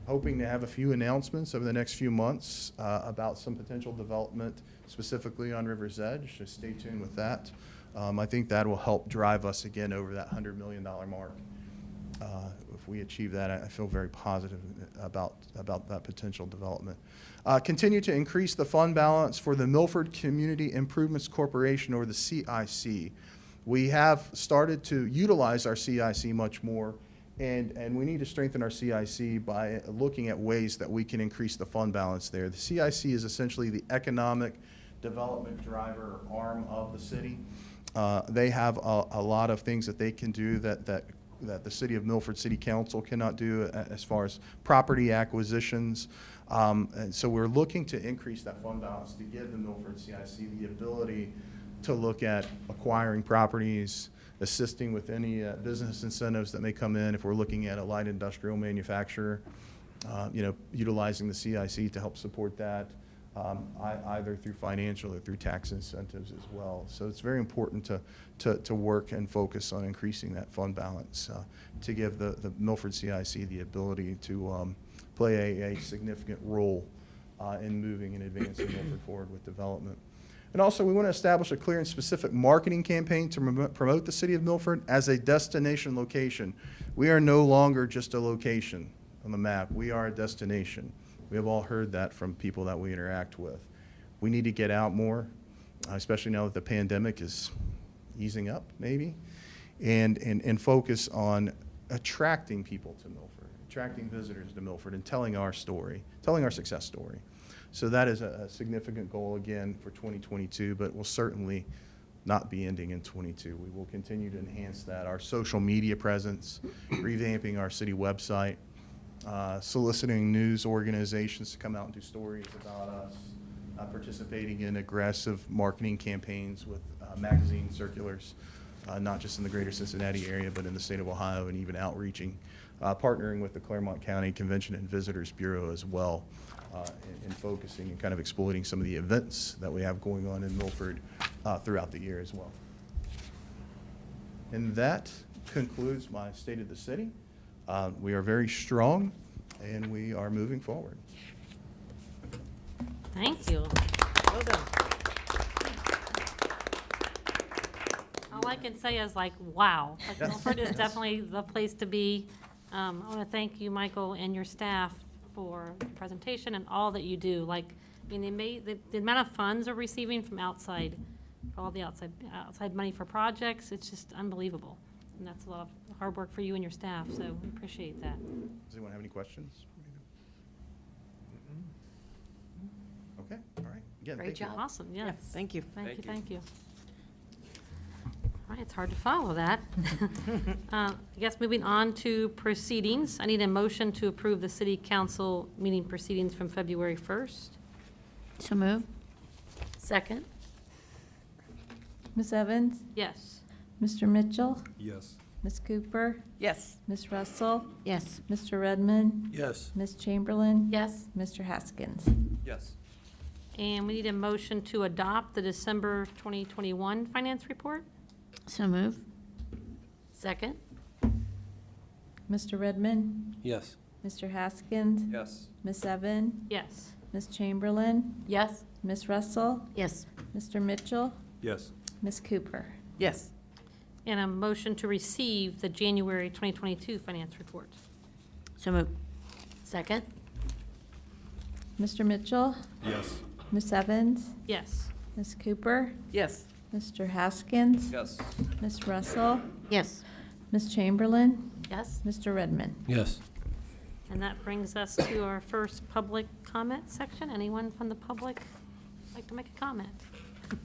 Hoping to have a few announcements over the next few months about some potential development specifically on River's Edge. Just stay tuned with that. I think that will help drive us again over that $100 million mark. If we achieve that, I feel very positive about that potential development. Continue to increase the fund balance for the Milford Community Improvements Corporation, or the CIC. We have started to utilize our CIC much more, and we need to strengthen our CIC by looking at ways that we can increase the fund balance there. The CIC is essentially the economic development driver arm of the city. They have a lot of things that they can do that the City of Milford City Council cannot do as far as property acquisitions. And so we're looking to increase that fund balance to give the Milford CIC the ability to look at acquiring properties, assisting with any business incentives that may come in if we're looking at a light industrial manufacturer, utilizing the CIC to help support that, either through financial or through tax incentives as well. So it's very important to work and focus on increasing that fund balance to give the Milford CIC the ability to play a significant role in moving and advancing Milford forward with development. And also, we want to establish a clear and specific marketing campaign to promote the City of Milford as a destination location. We are no longer just a location, on the map. We are a destination. We have all heard that from people that we interact with. We need to get out more, especially now that the pandemic is easing up, maybe, and focus on attracting people to Milford, attracting visitors to Milford, and telling our story, telling our success story. So that is a significant goal again for 2022, but will certainly not be ending in 22. We will continue to enhance that. Our social media presence, revamping our city website, soliciting news organizations to come out and do stories about us, participating in aggressive marketing campaigns with magazine circulars, not just in the greater Cincinnati area, but in the state of Ohio, and even outreaching, partnering with the Clermont County Convention and Visitors Bureau as well, and focusing and kind of exploiting some of the events that we have going on in Milford throughout the year as well. And that concludes my state of the city. We are very strong, and we are moving forward. Thank you. Well done. All I can say is like, wow. Like Yes. Milford is definitely the place to be. I want to thank you, Michael, and your staff for the presentation and all that you do. Like, I mean, the amount of funds we're receiving from outside, all the outside money for projects, it's just unbelievable. And that's a lot of hard work for you and your staff, so we appreciate that. Does anyone have any questions? Okay, all right. Again, Great thank you. job. Awesome, yes. Thank you. Thank you. All right, it's hard to follow that. I guess moving on to proceedings, I need a motion to approve the city council meeting proceedings from February 1st. So move. Second? Ms. Evans? Yes. Mr. Mitchell? Yes. Ms. Cooper? Yes. Ms. Russell? Yes. Mr. Redmond? Yes. Ms. Chamberlain? Yes. Mr. Haskins? Yes. And we need a motion to adopt the December 2021 finance report. So move. Second? Mr. Redmond? Yes. Mr. Haskins? Yes. Ms. Evans? Yes. Ms. Chamberlain? Yes. Ms. Russell? Yes. Mr. Mitchell? Yes. Ms. Cooper? Yes. And a motion to receive the January 2022 finance report. So move. Second? Mr. Mitchell? Yes. Ms. Evans? Yes. Ms. Cooper? Yes. Mr. Haskins? Yes. Ms. Russell? Yes. Ms. Chamberlain? Yes. Mr. Redmond? Yes. And that brings us to our first public comment section. Anyone from the public like to make a comment? I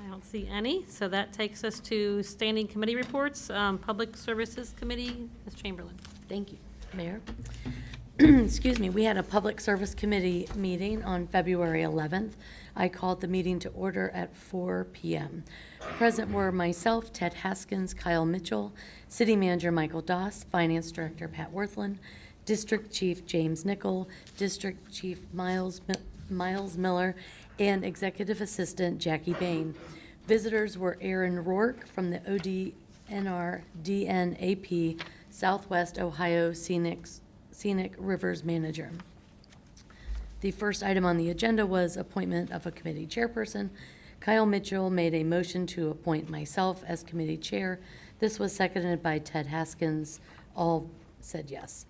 don't see any, so that takes us to standing committee reports. Public Services Committee, Ms. Chamberlain. Thank you, Mayor. Excuse me, we had a Public Service Committee meeting on February 11th. I called the meeting to order at 4 p.m. Present were myself, Ted Haskins, Kyle Mitchell, City Manager Michael Doss, Finance Director Pat Worthland, District Chief James Nickel, District Chief Miles Miller, and Executive Assistant Jackie Bain. Visitors were Aaron Rourke from the ODNR DNAP Southwest Ohio Scenic Rivers Manager. The first item on the agenda was appointment of a committee chairperson. Kyle Mitchell made a motion to appoint myself as committee chair. This was seconded by Ted Haskins. All said yes.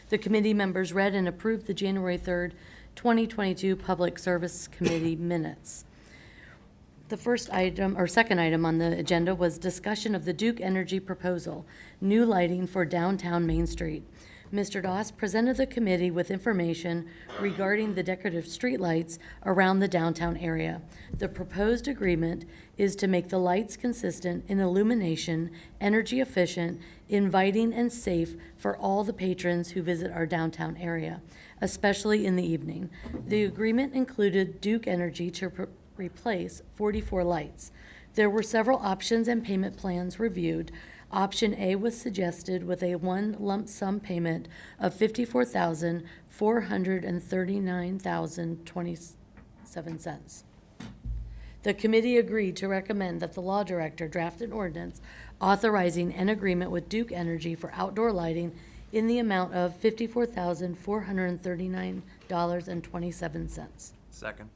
The committee members read and approved the January 3rd, 2022 Public Service Committee minutes. The first item, or second item on the agenda was discussion of the Duke Energy proposal, new lighting for downtown Main Street. Mr. Doss presented the committee with information regarding the decorative streetlights around the downtown area. The proposed agreement is to make the lights consistent in illumination, energy efficient, inviting, and safe for all the patrons who visit our downtown area, especially in the evening. The agreement included Duke Energy to replace 44 lights. There were several options and payment plans reviewed. Option A was suggested with a one lump sum payment of $54,439,027. The committee agreed to recommend that the law director draft an ordinance authorizing an agreement with Duke Energy for outdoor lighting in the amount of $54,439.27. Second.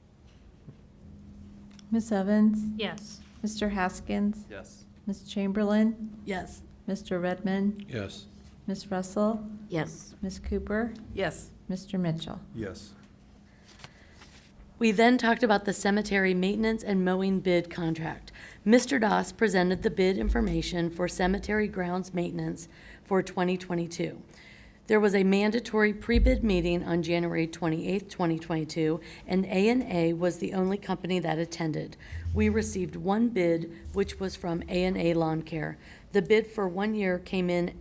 Ms. Evans? Yes. Mr. Haskins? Yes. Ms. Chamberlain? Yes. Mr. Redmond? Yes. Ms. Russell, Yes. Ms. Cooper, Yes. Mr. Mitchell. Yes. We then talked about the cemetery maintenance and mowing bid contract. Mr. Doss presented the bid information for cemetery grounds maintenance for 2022. There was a mandatory pre-bid meeting on January 28th, 2022, and A&A was the only company that attended. We received one bid, which was from A&A Lawn Care. The bid for 1 year came in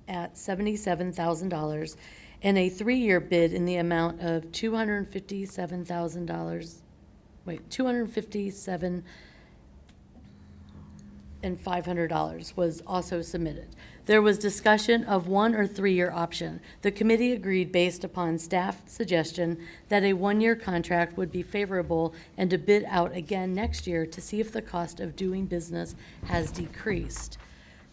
at $77,000, and a 3-year bid in the amount of $257 and $500 was also submitted. There was discussion of 1 or 3-year option. The committee agreed based upon staff suggestion that a 1-year contract would be favorable and to bid out again next year to see if the cost of doing business has decreased.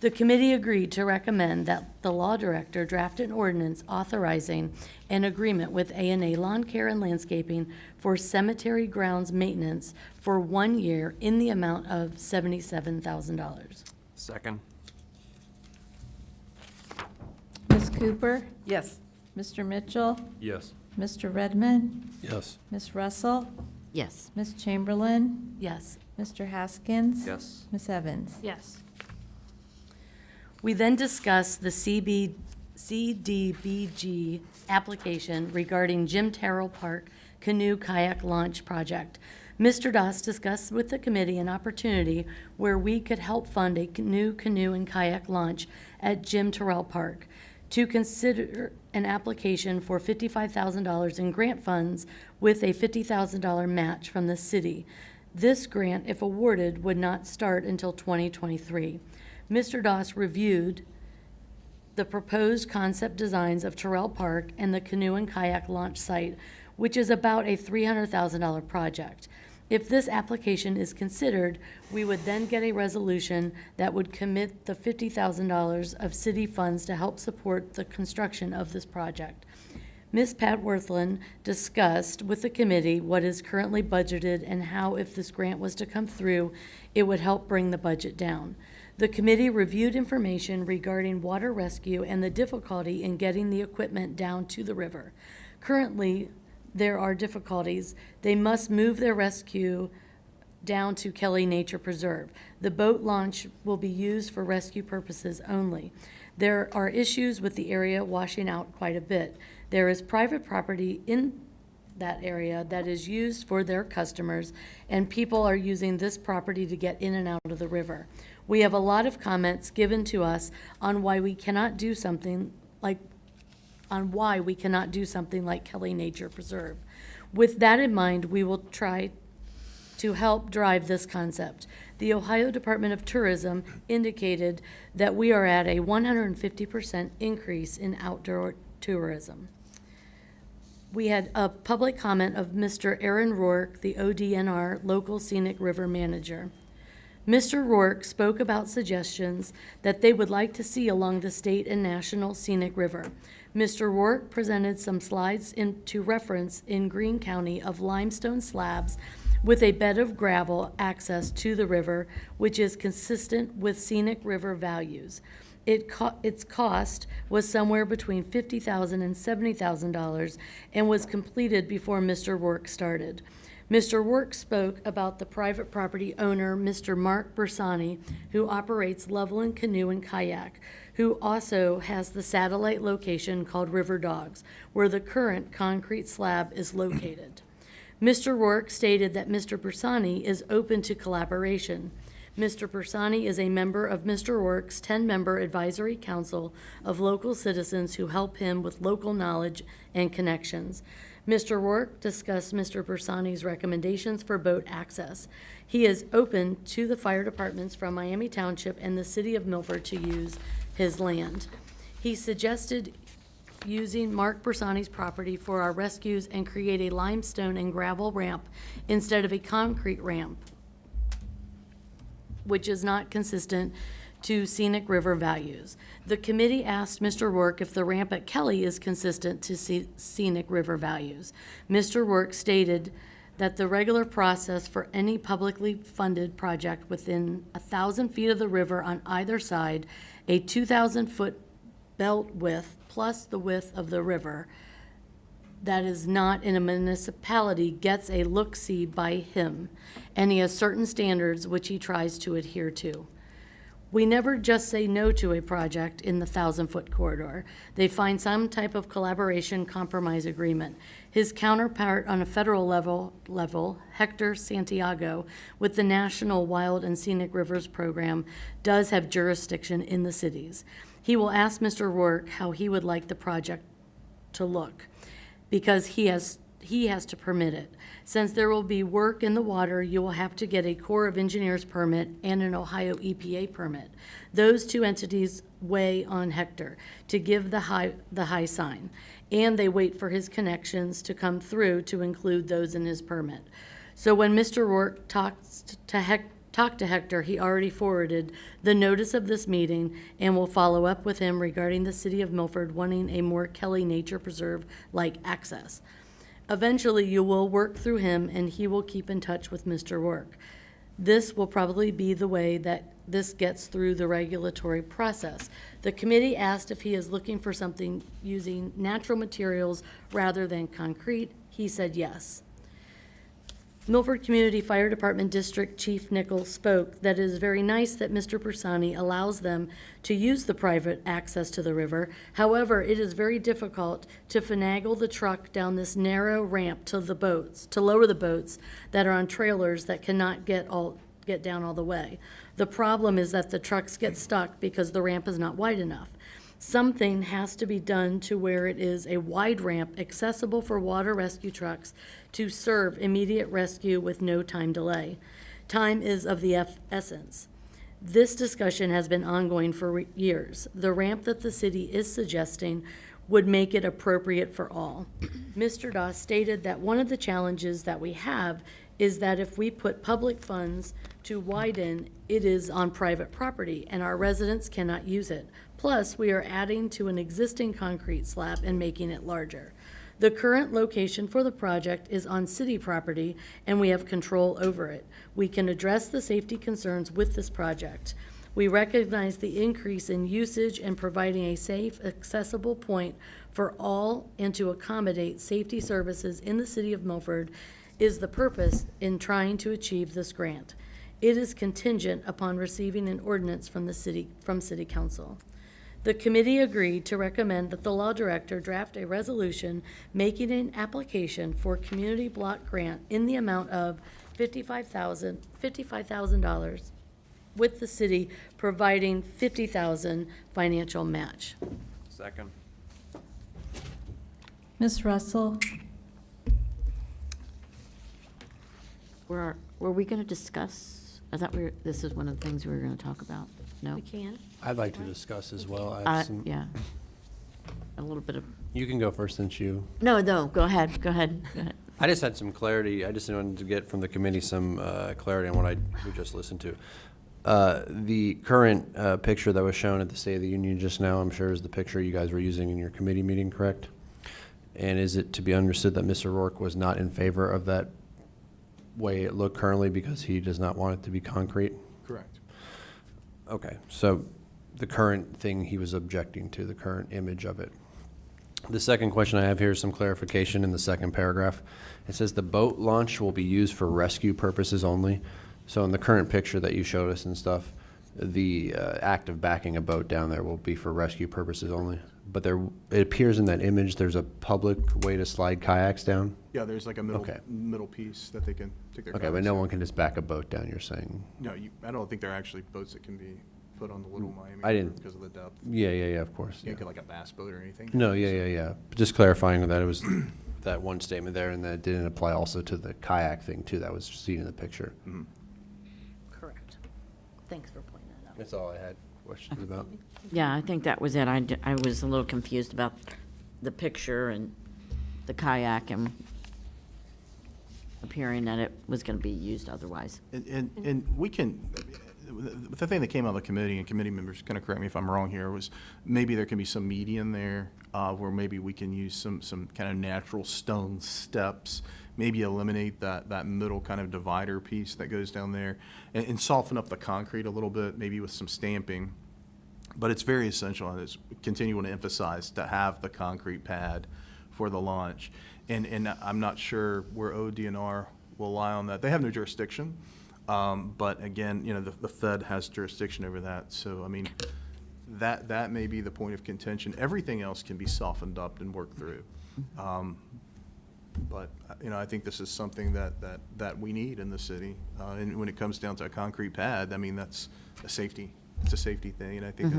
The committee agreed to recommend that the law director draft an ordinance authorizing an agreement with A&A Lawn Care and Landscaping for cemetery grounds maintenance for 1 year in the amount of $77,000. Second. Ms. Cooper, Yes. Mr. Mitchell, Yes. Mr. Redmond, Yes. Ms. Russell, Yes. Ms. Chamberlain, Yes. Mr. Haskins. Yes. Ms. Evans. Yes. We then discussed the CDBG application regarding Jim Terrell Park Canoe Kayak Launch Project. Mr. Doss discussed with the committee an opportunity where we could help fund a canoe and kayak launch at Jim Terrell Park. To consider an application for $55,000 in grant funds with a $50,000 match from the city. This grant, if awarded, would not start until 2023. Mr. Doss reviewed the proposed concept designs of Terrell Park and the canoe and kayak launch site, which is about a $300,000 project. If this application is considered, we would then get a resolution that would commit the $50,000 of city funds to help support the construction of this project. Ms. Pat Worthland discussed with the committee what is currently budgeted and how, if this grant was to come through, it would help bring the budget down. The committee reviewed information regarding water rescue and the difficulty in getting the equipment down to the river. Currently, there are difficulties. They must move their rescue down to Kelly Nature Preserve. The boat launch will be used for rescue purposes only. There are issues with the area washing out quite a bit. There is private property in that area that is used for their customers, and people are using this property to get in and out of the river. We have a lot of comments given to us on why we cannot do something like Kelly Nature Preserve. With that in mind, we will try to help drive this concept. The Ohio Department of Tourism indicated that we are at a 150% increase in outdoor tourism. We had a public comment of Mr. Aaron Rourke, the ODNR Local Scenic River Manager. Mr. Rourke spoke about suggestions that they would like to see along the state and national scenic river. Mr. Rourke presented some slides to reference in Greene County of limestone slabs with a bed of gravel access to the river, which is consistent with scenic river values. Its cost was somewhere between $50,000 and $70,000 and was completed before Mr. Rourke started. Mr. Rourke spoke about the private property owner, Mr. Mark Bersani, who operates Loveland Canoe and Kayak, who also has the satellite location called River Dogs, where the current concrete slab is located. Mr. Rourke stated that Mr. Bersani is open to collaboration. Mr. Bersani is a member of Mr. Rourke's 10-member advisory council of local citizens who help him with local knowledge and connections. Mr. Rourke discussed Mr. Bersani's recommendations for boat access. He is open to the fire departments from Miami Township and the city of Milford to use his land. He suggested using Mark Bersani's property for our rescues and create a limestone and gravel ramp instead of a concrete ramp, which is not consistent to scenic river values. The committee asked Mr. Rourke if the ramp at Kelly is consistent to scenic river values. Mr. Rourke stated that the regular process for any publicly funded project within 1,000 feet of the river on either side, a 2,000-foot belt width plus the width of the river that is not in a municipality gets a look-see by him, and he has certain standards which he tries to adhere to. We never just say no to a project in the 1,000-foot corridor. They find some type of collaboration compromise agreement. His counterpart on a federal level, Hector Santiago, with the National Wild and Scenic Rivers Program, does have jurisdiction in the cities. He will ask Mr. Rourke how he would like the project to look, because he has to permit it. Since there will be work in the water, you will have to get a Corps of Engineers permit and an Ohio EPA permit. Those two entities weigh on Hector to give the high sign, and they wait for his connections to come through to include those in his permit. So when Mr. Rourke talked to Hector, he already forwarded the notice of this meeting and will follow up with him regarding the city of Milford wanting a more Kelly Nature Preserve-like access. Eventually, you will work through him, and he will keep in touch with Mr. Rourke. This will probably be the way that this gets through the regulatory process. The committee asked if he is looking for something using natural materials rather than concrete. He said yes. Milford Community Fire Department District Chief Nichols spoke that it is very nice that Mr. Persani allows them to use the private access to the river. However, it is very difficult to finagle the truck down this narrow ramp to the boats, to lower the boats that are on trailers that cannot get down all the way. The problem is that the trucks get stuck because the ramp is not wide enough. Something has to be done to where it is a wide ramp accessible for water rescue trucks to serve immediate rescue with no time delay. Time is of the essence. This discussion has been ongoing for years. The ramp that the city is suggesting would make it appropriate for all. Mr. Doss stated that one of the challenges that we have is that if we put public funds to widen, it is on private property and our residents cannot use it. Plus, we are adding to an existing concrete slab and making it larger. The current location for the project is on city property and we have control over it. We can address the safety concerns with this project. We recognize the increase in usage and providing a safe, accessible point for all and to accommodate safety services in the city of Milford is the purpose in trying to achieve this grant. It is contingent upon receiving an ordinance from City Council. The committee agreed to recommend that the law director draft a resolution making an application for community block grant in the amount of $55,000 with the city providing $50,000 financial match. Second. Ms. Russell? Were we going to discuss, I thought this is one of the things we were going to talk about. No? We can. I'd like to discuss as well. I have some, Yeah. A little bit of, you can go first since you. no, go ahead. I just had some clarity. I just wanted to get from the committee some clarity on what we just listened to. The current picture that was shown at the State of the Union just now, I'm sure, is the picture you guys were using in your committee meeting, correct? And is it to be understood that Mr. Rourke was not in favor of that way it looked currently because he does not want it to be concrete? Correct. Okay, so the current thing he was objecting to, the current image of it. The second question I have here is some clarification in the second paragraph. It says the boat launch will be used for rescue purposes only. So in the current picture that you showed us and stuff, the act of backing a boat down there will be for rescue purposes only. But it appears in that image there's a public way to slide kayaks down. Yeah, there's like a middle piece that they can take their Okay, but kayaks no down. one can just back a boat down, you're saying? No, I don't think there are actually boats that can be put on the Little Miami I didn't- because of the depth. Yeah, of course. You can't get like a bass boat or anything. No, yeah. Just clarifying that it was that one statement there and that it didn't apply also to the kayak thing too that was seen in the picture. Mhm. Correct. Thanks for pointing that out. That's all I had questions about. Yeah, I think that was it. I was a little confused about the picture and the kayak and appearing that it was going to be used otherwise. And we can, the thing that came out of the committee, and committee members kind of correct me if I'm wrong here, was maybe there can be some median there where maybe we can use some kind of natural stone steps, maybe eliminate that middle kind of divider piece that goes down there and soften up the concrete a little bit, maybe with some stamping But it's very essential, and it's continuing to emphasize, to have the concrete pad for the launch. And I'm not sure where ODNR will lie on that. They have no jurisdiction, but again, you know, the Fed has jurisdiction over that. So, I mean, that may be the point of contention. Everything else can be softened up and worked through. But, you know, I think this is something that we need in the city. And when it comes down to a concrete pad, I mean, that's a safety, it's a safety thing, and I think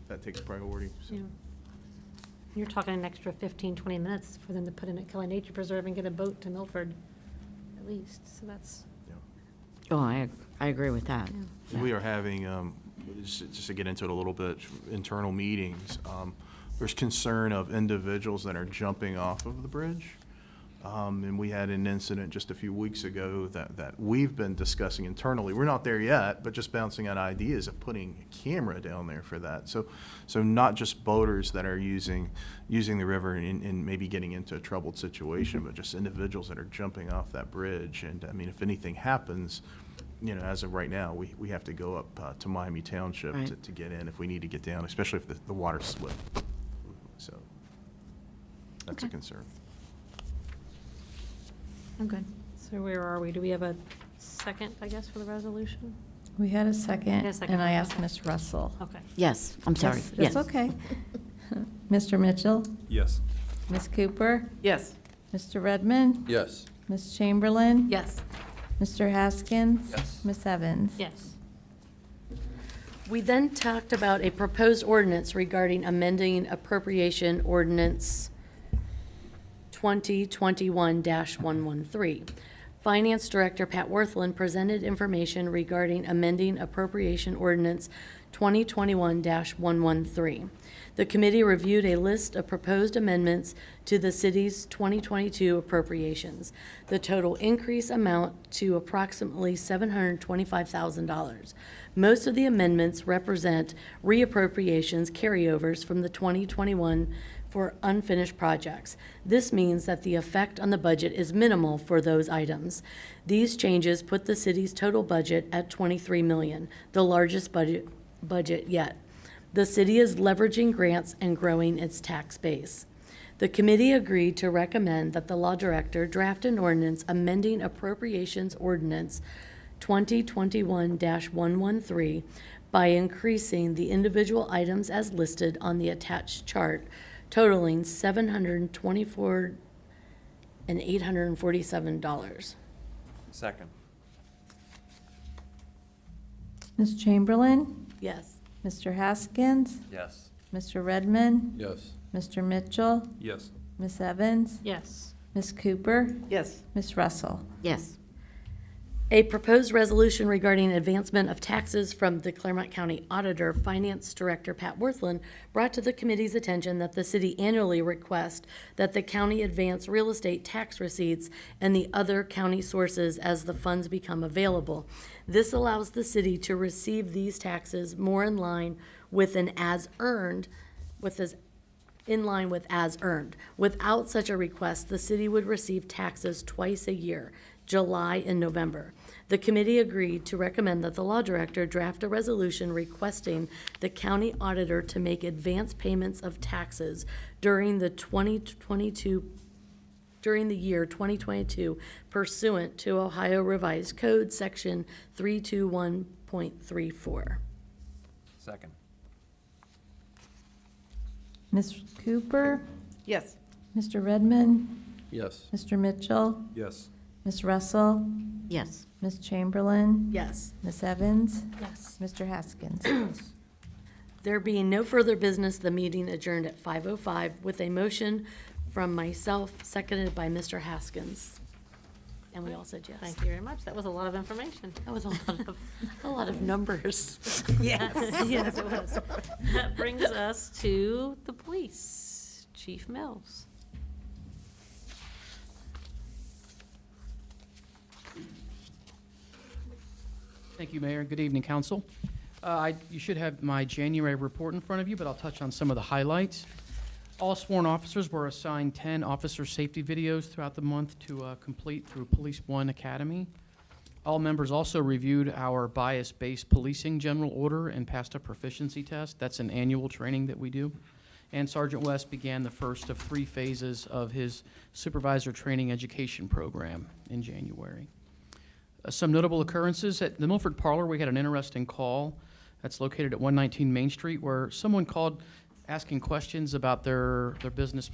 that takes priority. So. Yeah. You're talking an extra 15, 20 minutes for them to put in at Kelly Nature Preserve and get a boat to Milford, at least, so that's, Oh, I agree with that. We are having, just to get into it a little bit, internal meetings. There's concern of individuals that are jumping off of the bridge. And we had an incident just a few weeks ago that we've been discussing internally. We're not there yet, but just bouncing out ideas of putting a camera down there for that. So not just boaters that are using the river and maybe getting into a troubled situation, but just individuals that are jumping off that bridge. And I mean, if anything happens, you know, as of right now, we have to go up to Miami Township Right. to get in if we need to get down, especially if the water's swift. So that's a concern. I'm good. so where are we? Do we have a second, I guess, for the resolution? We had a second, Yeah, second. and I asked Ms. Russell. Okay. Yes, I'm sorry. Yes. That's okay. Mr. Mitchell, Yes. Ms. Cooper, Yes. Mr. Redmond, Yes. Ms. Chamberlain, Yes. Mr. Haskins. Yes. Ms. Evans. Yes. We then talked about a proposed ordinance regarding amending appropriation ordinance 2021-113. Finance Director Pat Worthland presented information regarding amending appropriation ordinance 2021-113. The committee reviewed a list of proposed amendments to the city's 2022 appropriations. The total increase amount to approximately $725,000. Most of the amendments represent reappropriations carryovers from the 2021 for unfinished projects. This means that the effect on the budget is minimal for those items. These changes put the city's total budget at $23 million, the largest budget yet. The city is leveraging grants and growing its tax base. The committee agreed to recommend that the law director draft an ordinance amending appropriations ordinance 2021-113 by increasing the individual items as listed on the attached chart, totaling $724,847. Second. Ms. Chamberlain, Yes. Mr. Haskins, Yes. Mr. Redmond, Yes. Mr. Mitchell, Yes. Ms. Evans, Yes. Ms. Cooper, Yes. Ms. Russell. Yes. A proposed resolution regarding advancement of taxes from the Clermont County Auditor, Finance Director Pat Worthland, brought to the committee's attention that the city annually request that the county advance real estate tax receipts and the other county sources as the funds become available. This allows the city to receive these taxes more in line with an as-earned, as earned. Without such a request, the city would receive taxes twice a year, July and November. The committee agreed to recommend that the law director draft a resolution requesting the county auditor to make advance payments of taxes during the year 2022 pursuant to Ohio Revised Code, Section 321.34. Second. Ms. Cooper, Yes. Mr. Redmond, Yes. Mr. Mitchell, Yes. Ms. Russell, Yes. Ms. Chamberlain, Yes. Ms. Evans, Yes. Mr. Haskins. There being no further business, the meeting adjourned at 5:05 with a motion from myself, seconded by Mr. Haskins. And we all said yes. Thank you very much. That was a lot of information. That was a lot of numbers. Yes. Yes, it was. That brings us to the police. Chief Mills. Thank you, Mayor. Good evening, Council. You should have my January report in front of you, but I'll touch on some of the highlights. All sworn officers were assigned 10 officer safety videos throughout the month to complete through Police One Academy. All members also reviewed our bias-based policing general order and passed a proficiency test. That's an annual training that we do. And Sergeant West began the first of 3 phases of his supervisor training education program in January. Some notable occurrences. At the Milford Parlor, we had an interesting call that's located at 119 Main Street where someone called asking questions about their business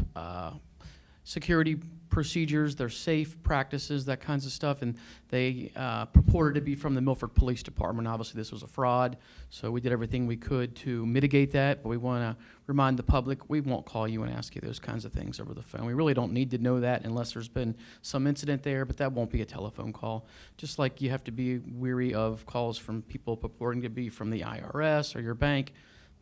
security procedures, their safe practices, that kinds of stuff, and they purported to be from the Milford Police Department. Obviously, this was a fraud, so we did everything we could to mitigate that, but we want to remind the public, we won't call you and ask you those kinds of things over the phone. We really don't need to know that unless there's been some incident there, but that won't be a telephone call. Just like you have to be weary of calls from people purporting to be from the IRS or your bank,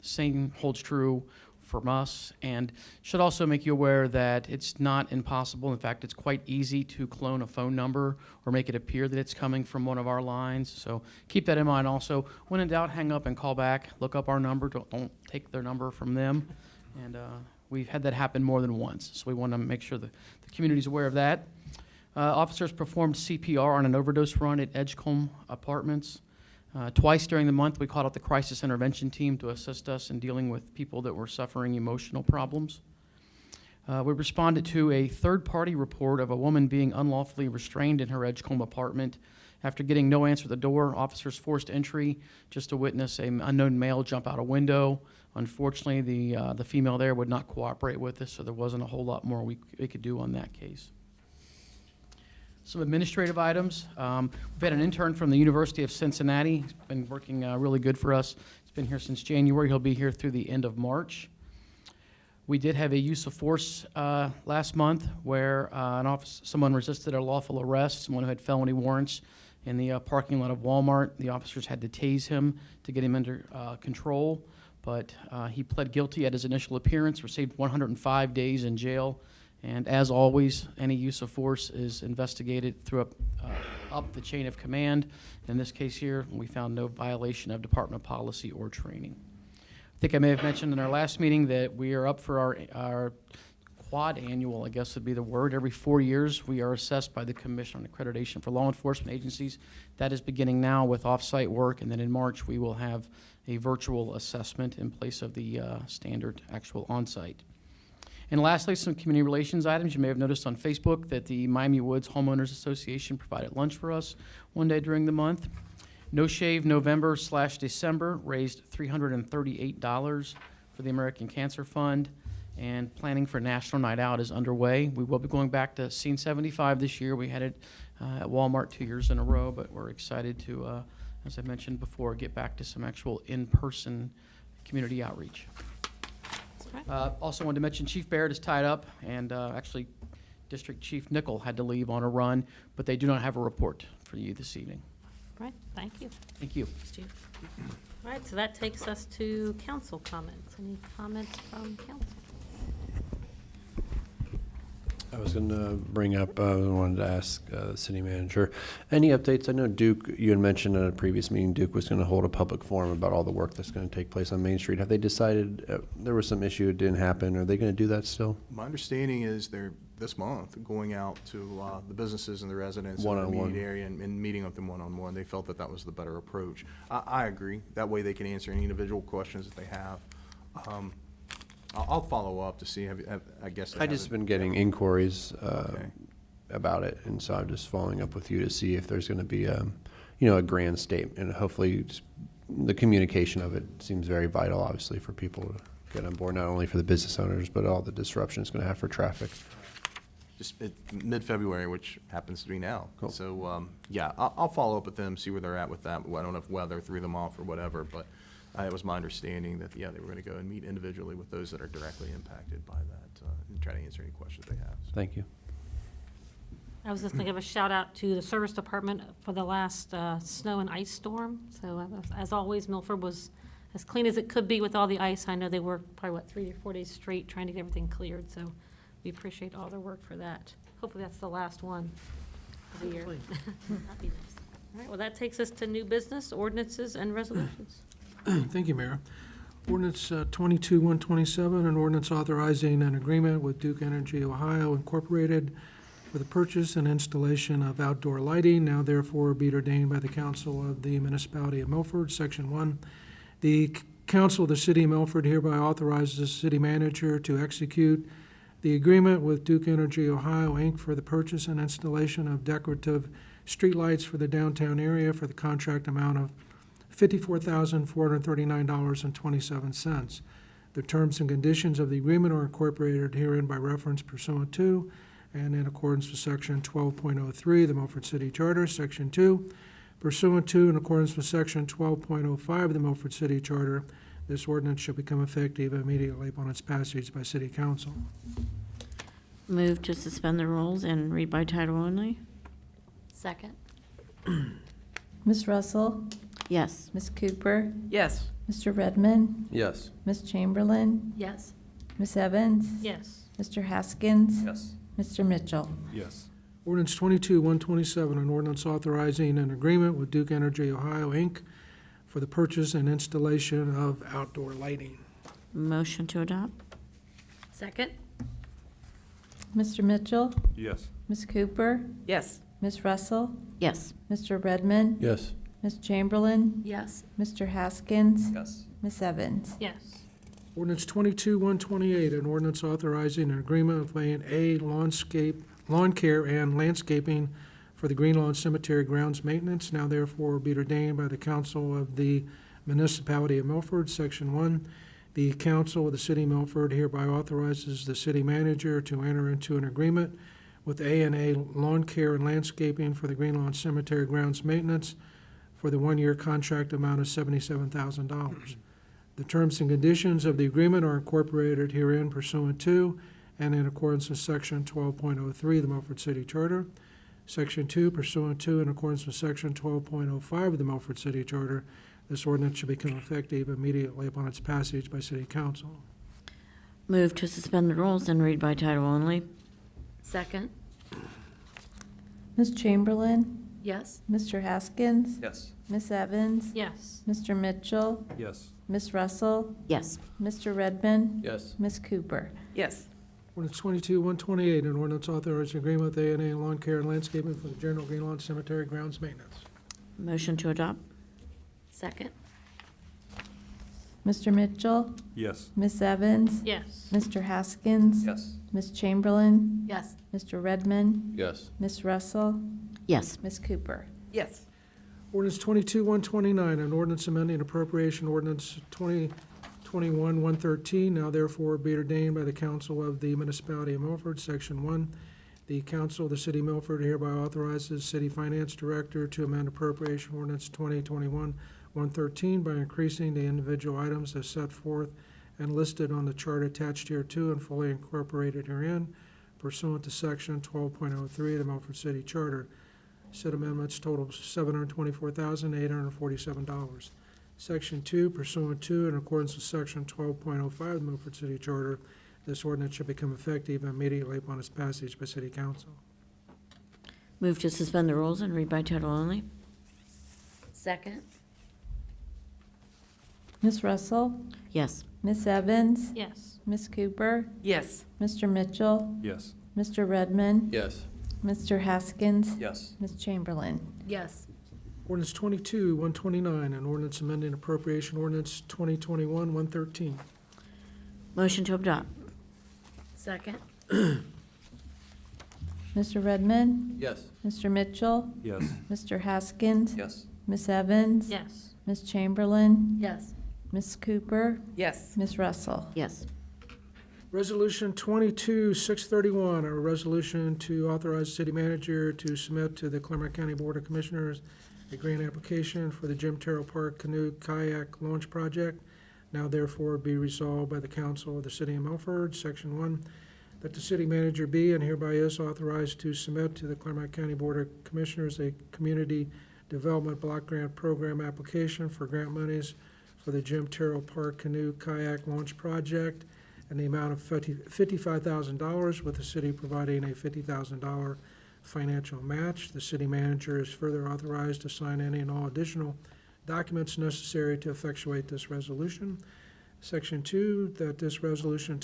the same holds true from us, and should also make you aware that it's not impossible. In fact, it's quite easy to clone a phone number or make it appear that it's coming from one of our lines. So keep that in mind also. When in doubt, hang up and call back. Look up our number. Don't take their number from them. And we've had that happen more than once. So we want to make sure the community's aware of that. Officers performed CPR on an overdose run at Edgecombe Apartments. Twice during the month, we called out the crisis intervention team to assist us in dealing with people that were suffering emotional problems. We responded to a third-party report of a woman being unlawfully restrained in her Edgecombe apartment. After getting no answer at the door, officers forced entry just to witness an unknown male jump out a window. Unfortunately, the female there would not cooperate with us, so there wasn't a whole lot more we could do on that case. Some administrative items. We've had an intern from the University of Cincinnati. He's been working really good for us. He's been here since January. He'll be here through the end of March. We did have a use of force last month where someone resisted a lawful arrest, someone who had felony warrants in the parking lot of Walmart. The officers had to tase him to get him under control, but he pled guilty at his initial appearance, received 105 days in jail. And as always, any use of force is investigated through up the chain of command. In this case here, we found no violation of department policy or training. I think I may have mentioned in our last meeting that we are up for our quad annual, I guess would be the word. Every 4 years, we are assessed by the Commission on Accreditation for Law Enforcement Agencies. That is beginning now with off-site work, and then in March, we will have a virtual assessment in place of the standard actual on-site. And lastly, some community relations items. You may have noticed on Facebook that the Miami Woods Homeowners Association provided lunch for us one day during the month. No Shave November/December raised $338 for the American Cancer Fund, and planning for National Night Out is underway. We will be going back to Scene 75 this year. We had it at Walmart 2 years in a row, but we're excited to, as I mentioned before, get back to some actual in-person community outreach. Also wanted to mention Chief Barrett is tied up, and actually District Chief Nickel had to leave on a run, but they do not have a report for you this evening. All right, thank you. Thank you. Chief. All right, so that takes us to council comments. Any comments from council? I was going to bring up, I wanted to ask the city manager, any updates? I know Duke, you had mentioned in a previous meeting, Duke was going to hold a public forum about all the work that's going to take place on Main Street. Have they decided, there was some issue, it didn't happen, are they going to do that still? My understanding is they're, this month, going out to the businesses and the residents in the One-on-one. immediate area and meeting with them one-on-one. They felt that that was the better approach. I agree. That way they can answer any individual questions that they have. I'll follow up to see, I guess. I just been getting inquiries Okay. about it, and so I'm just following up with you to see if there's going to be a grand statement, and hopefully the communication of it seems very vital, obviously, for people to get on board, not only for the business owners, but all the disruption it's going to have for traffic. Just mid-February, which happens to be now. Cool. So, yeah, I'll follow up with them, see where they're at with that. I don't know if weather threw them off or whatever, but it was my understanding that, yeah, they were going to go and meet individually with those that are directly impacted by that and try to answer any questions they have. So. Thank you. I was just going to give a shout out to the service department for the last snow and ice storm. So as always, Milford was as clean as it could be with all the ice. I know they worked probably, 3 or 4 days straight trying to get everything cleared. So we appreciate all their work for that. Hopefully that's the last one of the year. Happiness. All right, well, that takes us to new business, ordinances, and resolutions. Thank you, Mayor. Ordinance 22-127, an ordinance authorizing an agreement with Duke Energy Ohio Incorporated for the purchase and installation of outdoor lighting. Now therefore be it ordained by the Council of the Municipality of Milford, Section 1. The Council of the City of Milford hereby authorizes the city manager to execute the agreement with Duke Energy Ohio, Inc. for the purchase and installation of decorative streetlights for the downtown area for the contract amount of $54,439.27. The terms and conditions of the agreement are incorporated herein by reference pursuant to and in accordance with Section 12.03 of the Milford City Charter, Section 2, pursuant to and in accordance with Section 12.05 of the Milford City Charter. This ordinance shall become effective immediately upon its passage by City Council. Move to suspend the rules and read by title only? Second? Ms. Russell? Yes. Ms. Cooper? Yes. Mr. Redmond? Yes. Ms. Chamberlain? Yes. Ms. Evans? Yes. Mr. Haskins? Yes. Mr. Mitchell? Yes. Ordinance 22-127, an ordinance authorizing an agreement with Duke Energy Ohio, Inc. for the purchase and installation of outdoor lighting. Motion to adopt? Second? Mr. Mitchell? Yes. Ms. Cooper? Yes. Ms. Russell? Yes. Mr. Redmond? Yes. Ms. Chamberlain? Yes. Mr. Haskins? Yes. Ms. Evans? Yes. Ordinance 22-128, an ordinance authorizing an agreement with A&A Lawn Care and Landscaping for the Green Lawn Cemetery grounds maintenance. Now therefore be it ordained by the Council of the Municipality of Milford, Section 1. The Council of the City of Milford hereby authorizes the city manager to enter into an agreement with A&A Lawn Care and Landscaping for the Green Lawn Cemetery grounds maintenance for the one-year contract amount of $77,000. The terms and conditions of the agreement are incorporated herein pursuant to and in accordance with Section 12.03 of the Milford City Charter. Section 2, pursuant to and in accordance with Section 12.05 of the Milford City Charter, this ordinance shall become effective immediately upon its passage by City Council. Move to suspend the rules and read by title only? Second? Ms. Chamberlain? Yes. Mr. Haskins? Yes. Ms. Evans? Yes. Mr. Mitchell? Yes. Ms. Russell? Yes. Mr. Redmond? Yes. Ms. Cooper? Yes. Ordinance 22-128, an ordinance authorizing agreement with A&A Lawn Care and Landscaping for the General Green Lawn Cemetery grounds maintenance. Motion to adopt? Second? Mr. Mitchell? Yes. Ms. Evans? Yes. Mr. Haskins? Yes. Ms. Chamberlain? Yes. Mr. Redmond? Yes. Ms. Russell? Yes. Ms. Cooper? Yes. Ordinance 22-129, an ordinance amending appropriation ordinance 2021-113. Now therefore be it ordained by the Council of the Municipality of Milford, Section 1. The Council of the City of Milford hereby authorizes City Finance Director to amend appropriation ordinance 2021-113 by increasing the individual items as set forth and listed on the chart attached hereto and fully incorporated herein pursuant to Section 12.03 of the Milford City Charter. Said amendments total $724,847. Section 2, pursuant to and in accordance with Section 12.05 of the Milford City Charter, this ordinance shall become effective immediately upon its passage by City Council. Move to suspend the rules and read by title only? Second? Ms. Russell? Yes. Ms. Evans? Yes. Ms. Cooper? Yes. Mr. Mitchell? Yes. Mr. Redmond? Yes. Mr. Haskins? Yes. Ms. Chamberlain? Yes. Ordinance 22-129, an ordinance amending appropriation ordinance 2021-113. Motion to adopt? Second? Mr. Redmond? Yes. Mr. Mitchell? Yes. Mr. Haskins? Yes. Ms. Evans? Yes. Ms. Chamberlain? Yes. Ms. Cooper? Yes. Ms. Russell? Yes. Resolution 22-631, a resolution to authorize the city manager to submit to the Clermont County Board of Commissioners a grant application for the Terrell Park Canoe Kayak launch project. Now therefore be resolved by the Council of the City of Milford, Section 1, that the city manager be and hereby is authorized to submit to the Clermont County Board of Commissioners a Community Development Block Grant Program application for grant monies for the Terrell Park Canoe Kayak launch project in the amount of $55,000, with the city providing a $50,000 financial match. The city manager is further authorized to sign any and all additional documents necessary to effectuate this resolution. Section 2, that this resolution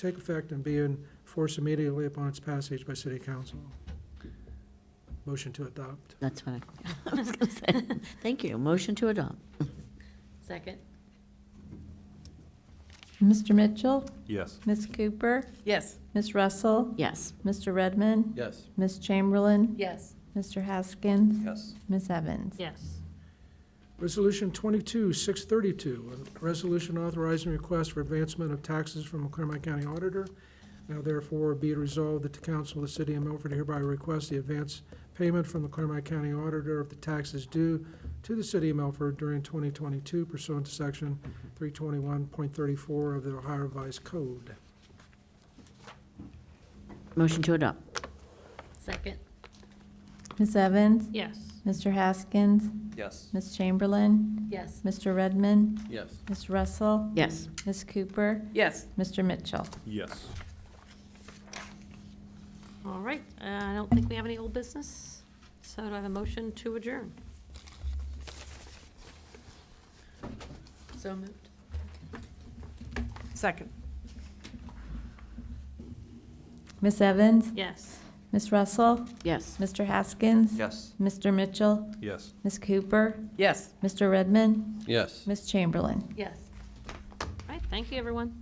take effect and be in force immediately upon its passage by City Council. Motion to adopt. That's what I was going to say. Thank you. Motion to adopt. Second. Mr. Mitchell, Yes. Ms. Cooper, Yes. Ms. Russell, Yes. Mr. Redmond, Yes. Ms. Chamberlain, Yes. Mr. Haskins, Yes. Ms. Evans. Yes. Resolution 22-632, a resolution authorizing request for advancement of taxes from the Clermont County Auditor. Now therefore be it resolved that the Council of the City of Milford hereby requests the advance payment from the Clermont County Auditor of the taxes due to the City of Milford during 2022 pursuant to Section 321.34 of the Ohio Revised Code. Motion to adopt. Second. Ms. Evans, Yes. Mr. Haskins, Yes. Ms. Chamberlain, Yes. Mr. Redmond, Yes. Ms. Russell, Yes. Ms. Cooper, Yes. Mr. Mitchell. Yes. All right, I don't think we have any old business, so do I have a motion to adjourn? So moved. Second. Ms. Evans, Yes. Ms. Russell, Yes. Mr. Haskins, Yes. Mr. Mitchell, Yes. Ms. Cooper, Yes. Mr. Redmond, Yes. Ms. Chamberlain. Yes. All right, thank you, everyone.